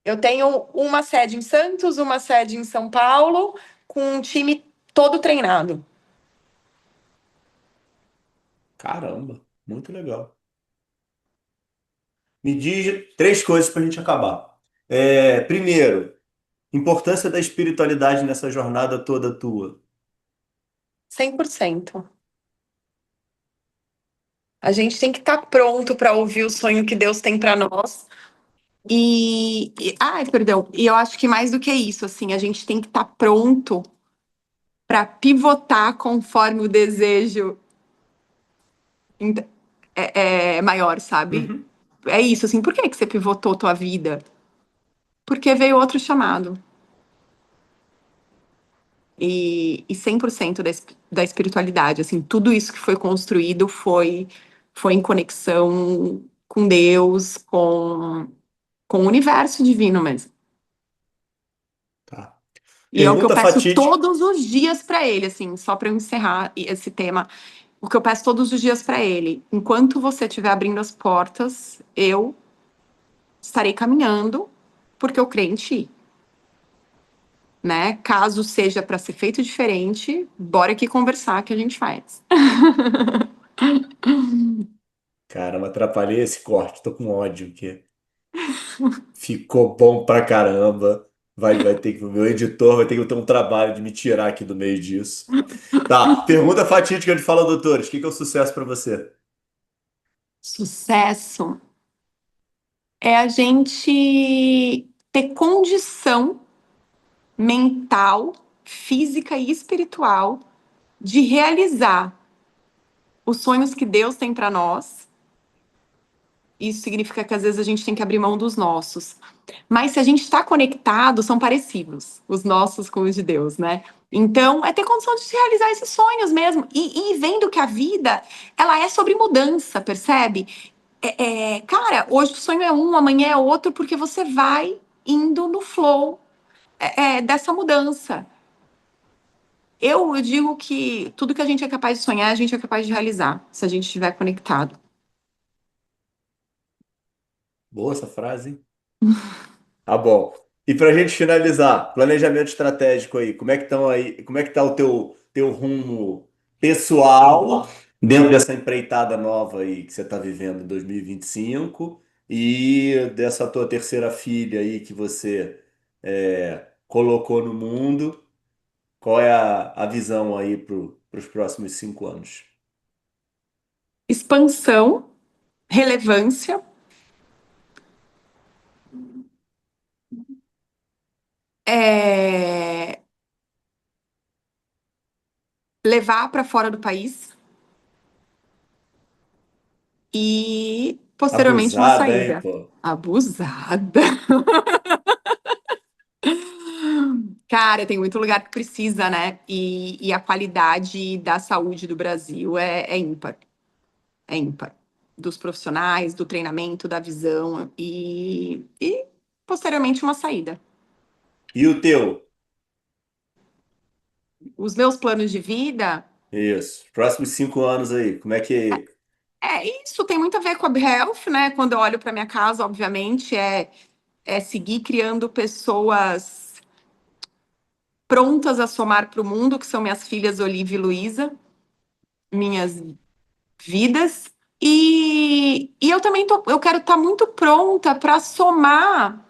Eu tenho uma sede em Santos, uma sede em São Paulo, com um time todo treinado. Caramba, muito legal. Me diz três coisas para a gente acabar. Primeiro, importância da espiritualidade nessa jornada toda tua. 100%. A gente tem que estar pronto para ouvir o sonho que Deus tem para nós. Ai, perdão. E eu acho que mais do que isso, assim, a gente tem que estar pronto para pivotar conforme o desejo. é maior, sabe? Uhum. É isso, assim, por que que você pivotou tua vida? Porque veio outro chamado. E 100% da espiritualidade, assim, tudo isso que foi construído foi em conexão com Deus, com o universo divino mesmo. Tá. E é o que eu Pergunta peço fatídica. todos os dias para ele, assim, só para eu encerrar esse tema. O que eu peço todos os dias para ele, enquanto você estiver abrindo as portas, eu estarei caminhando, porque eu creio em ti, né? Caso seja para ser feito diferente, bora aqui conversar que a gente faz. Caramba, atrapalhei esse corte, tô com ódio aqui. Ficou bom pra caramba. Vai ter que, o meu editor vai ter que ter um trabalho de me tirar aqui do meio disso. Tá, pergunta fatídica de Fala Doutores. O que que é o sucesso pra você? Sucesso é a gente ter condição mental, física e espiritual de realizar os sonhos que Deus tem para nós. Isso significa que às vezes a gente tem que abrir mão dos nossos. Mas se a gente está conectado, são parecidos, os nossos com os de Deus, né? Então, é ter condição de realizar esses sonhos mesmo. E vendo que a vida, ela é sobre mudança, percebe? Cara, hoje o sonho é um, amanhã é outro, porque você vai indo no flow dessa mudança. Eu digo que tudo que a gente é capaz de sonhar, a gente é capaz de realizar, se a gente estiver conectado. Boa essa frase, hein? Tá bom. E pra gente finalizar, planejamento estratégico aí. Como é que estão aí? Como é que tá o teu rumo pessoal dentro dessa empreitada nova aí que você está vivendo em 2025 e dessa tua terceira filha aí que você colocou no mundo? Qual é a visão aí para os próximos 5 anos? Expansão, relevância, é, levar para fora do país e, posteriormente, uma Abusada, hein, saída. pô? Abusada. Cara, tem muito lugar que precisa, né? E a qualidade da saúde do Brasil é ímpar. É ímpar. Dos profissionais, do treinamento, da visão e posteriormente, uma saída. E o teu? Os meus planos de vida, Isso. Próximos 5 anos aí, como é que. isso tem muito a ver com a health, né? Quando eu olho para minha casa, obviamente, é seguir criando pessoas prontas a somar para o mundo, que são minhas filhas Olivia e Luísa, minhas vidas. E eu também eu quero estar muito pronta para somar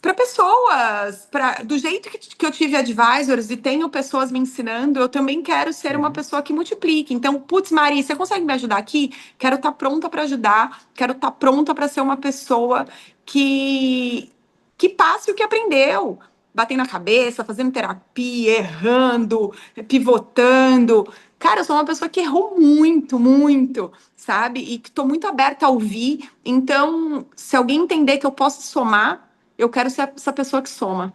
para pessoas, do jeito que eu tive advisors e tenho pessoas me ensinando, eu também quero ser uma Uhum. pessoa que multiplique. Então, putz, Mari, você consegue me ajudar aqui? Quero estar pronta para ajudar, quero estar pronta para ser uma pessoa que, que passe o que aprendeu. Batendo na cabeça, fazendo terapia, errando, pivotando. Cara, eu sou uma pessoa que errou muito, muito, sabe? E que estou muito aberta a ouvir. Então, se alguém entender que eu posso somar, eu quero ser essa pessoa que soma.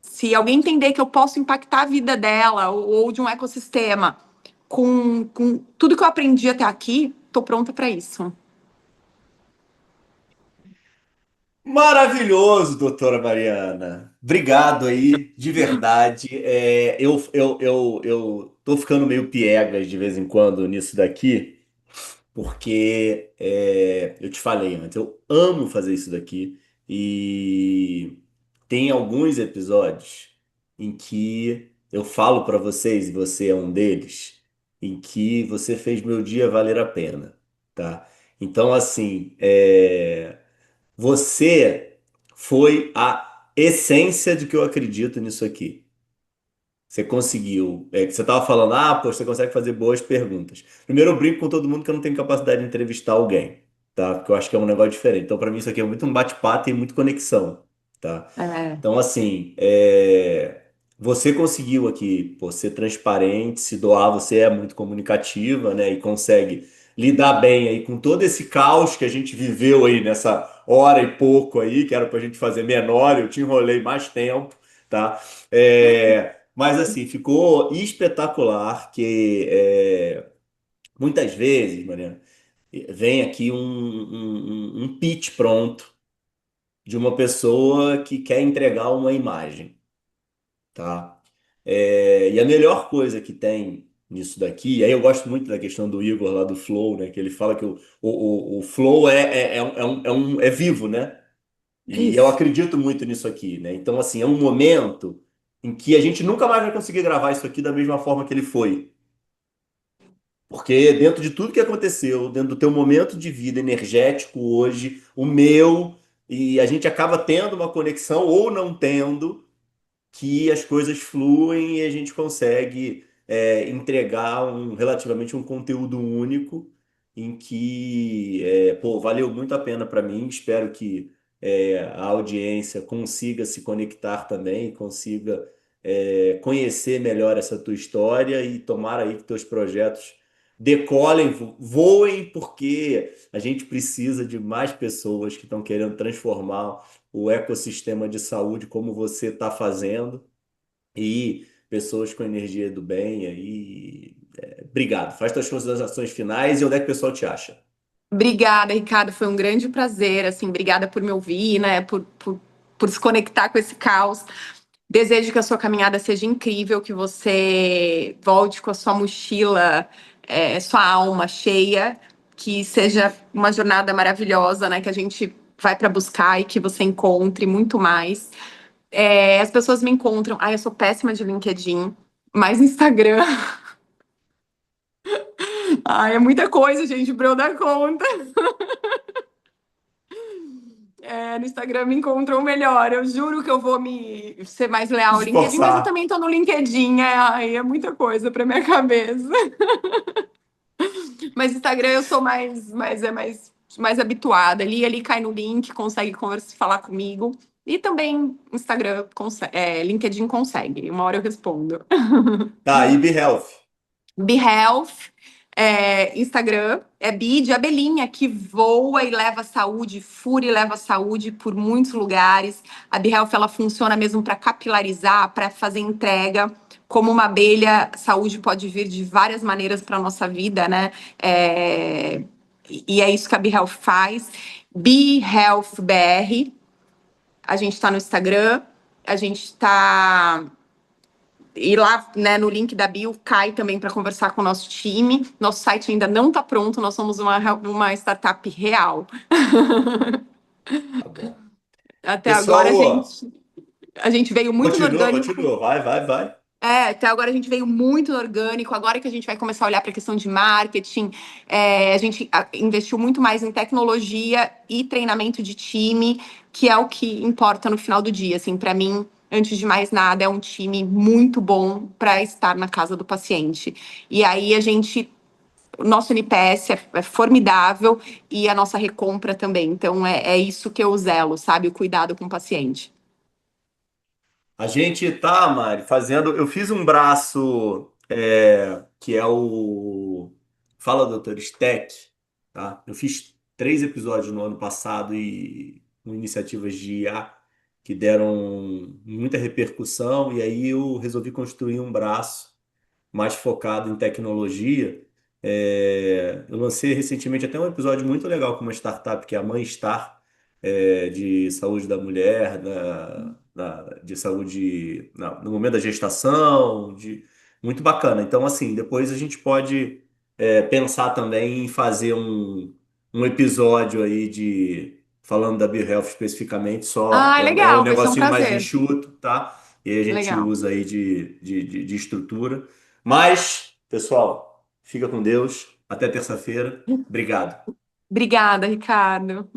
Se alguém entender que eu posso impactar a vida dela ou de um ecossistema com tudo que eu aprendi até aqui, estou pronta para isso. Maravilhoso, doutora Mariana. Obrigado aí, de verdade. Eu tô ficando meio piegas de vez em quando nisso daqui, porque eu te falei antes, eu amo fazer isso daqui e tem alguns episódios em que eu falo para vocês, e você é um deles, em que você fez meu dia valer a pena, tá? Então, assim, você foi a essência de que eu acredito nisso aqui. Você conseguiu. Que você estava falando, pô, você consegue fazer boas perguntas. Primeiro, eu brinco com todo mundo que eu não tenho capacidade de entrevistar alguém, tá? Porque eu acho que é um negócio diferente. Então, para mim, isso aqui é muito um bate-papo e muito conexão, tá? É, Então, assim, você conseguiu aqui, pô, ser transparente, se doar, você é muito comunicativa, né? E consegue lidar bem aí com todo esse caos que a gente viveu aí nessa hora e pouco aí, que era pra gente fazer menor, eu te enrolei mais tempo, tá? Mas assim, ficou espetacular que muitas vezes, Mariana, vem aqui um pitch pronto de uma pessoa que quer entregar uma imagem, tá? E a melhor coisa que tem nisso daqui, aí eu gosto muito da questão do Igor lá do Flow, né? Que ele fala que o Flow é vivo, né? E eu Isso. acredito muito nisso aqui, né? Então, assim, é um momento em que a gente nunca mais vai conseguir gravar isso aqui da mesma forma que ele foi. Porque dentro de tudo que aconteceu, dentro do teu momento de vida energético hoje, o meu, e a gente acaba tendo uma conexão ou não tendo, que as coisas fluem e a gente consegue entregar relativamente um conteúdo único em que, pô, valeu muito a pena para mim. Espero que a audiência consiga se conectar também, consiga conhecer melhor essa tua história e tomara aí que teus projetos decolem, voem, porque a gente precisa de mais pessoas que estão querendo transformar o ecossistema de saúde como você está fazendo e pessoas com energia do bem aí. Obrigado. Faz tuas considerações finais e onde é que o pessoal te acha? Obrigada, Ricardo. Foi um grande prazer. Assim, obrigada por me ouvir, né? Por se conectar com esse caos. Desejo que a sua caminhada seja incrível, que você volte com a sua mochila, sua alma cheia, que seja uma jornada maravilhosa, né? Que a gente vai para buscar e que você encontre muito mais. As pessoas me encontram. Ai, eu sou péssima de LinkedIn, mas no Instagram. Ai, é muita coisa, gente, para eu dar conta. No Instagram me encontram melhor. Eu juro que eu vou me ser mais leal ao LinkedIn, mas eu Esforçar. também tô no LinkedIn. Ai, é muita coisa para minha cabeça. Mas Instagram eu sou mais habituada. Ali cai no link, consegue conversar, falar comigo. E também Instagram, LinkedIn consegue. Uma hora eu respondo. Tá, e Be Health. BeHealth, Instagram, é Bi de abelhinha, que voa e leva saúde, fura e leva saúde por muitos lugares. A BeHealth, ela funciona mesmo para capilarizar, para fazer entrega. Como uma abelha, saúde pode vir de várias maneiras para a nossa vida, né? E é isso que a BeHealth faz. BeHealth BR, a gente está no Instagram, a gente está e lá, né, no link da bio cai também para conversar com o nosso time. Nosso site ainda não está pronto, nós somos uma startup real. Tá bom. Até agora Pessoal, a gente veio muito no continua, orgânico. continua. Vai, vai, vai. Até agora a gente veio muito no orgânico. Agora que a gente vai começar a olhar para a questão de marketing, a gente investiu muito mais em tecnologia e treinamento de time, que é o que importa no final do dia. Assim, para mim, antes de mais nada, é um time muito bom para estar na casa do paciente. E aí o nosso NPS é formidável e a nossa recompra também. Então é isso que eu zelo, sabe? O cuidado com o paciente. A gente tá, Mari, fazendo. Eu fiz um braço que é o Fala Doutor Tech, tá? Eu fiz 3 episódios no ano passado e com iniciativas de IA que deram muita repercussão, e aí eu resolvi construir um braço mais focado em tecnologia. Eu lancei recentemente até um episódio muito legal com uma startup que é a Mãe Star, de saúde da mulher, de saúde no momento da gestação, muito bacana. Então, assim, depois a gente pode pensar também em fazer um episódio aí falando da BeHealth especificamente, só Ah, é um legal, vai ser um negocinho mais prazer. enxuto, tá? E aí a gente Legal. usa aí de estrutura. Mas, pessoal, fica com Deus. Até terça-feira. Obrigado. Obrigada, Ricardo.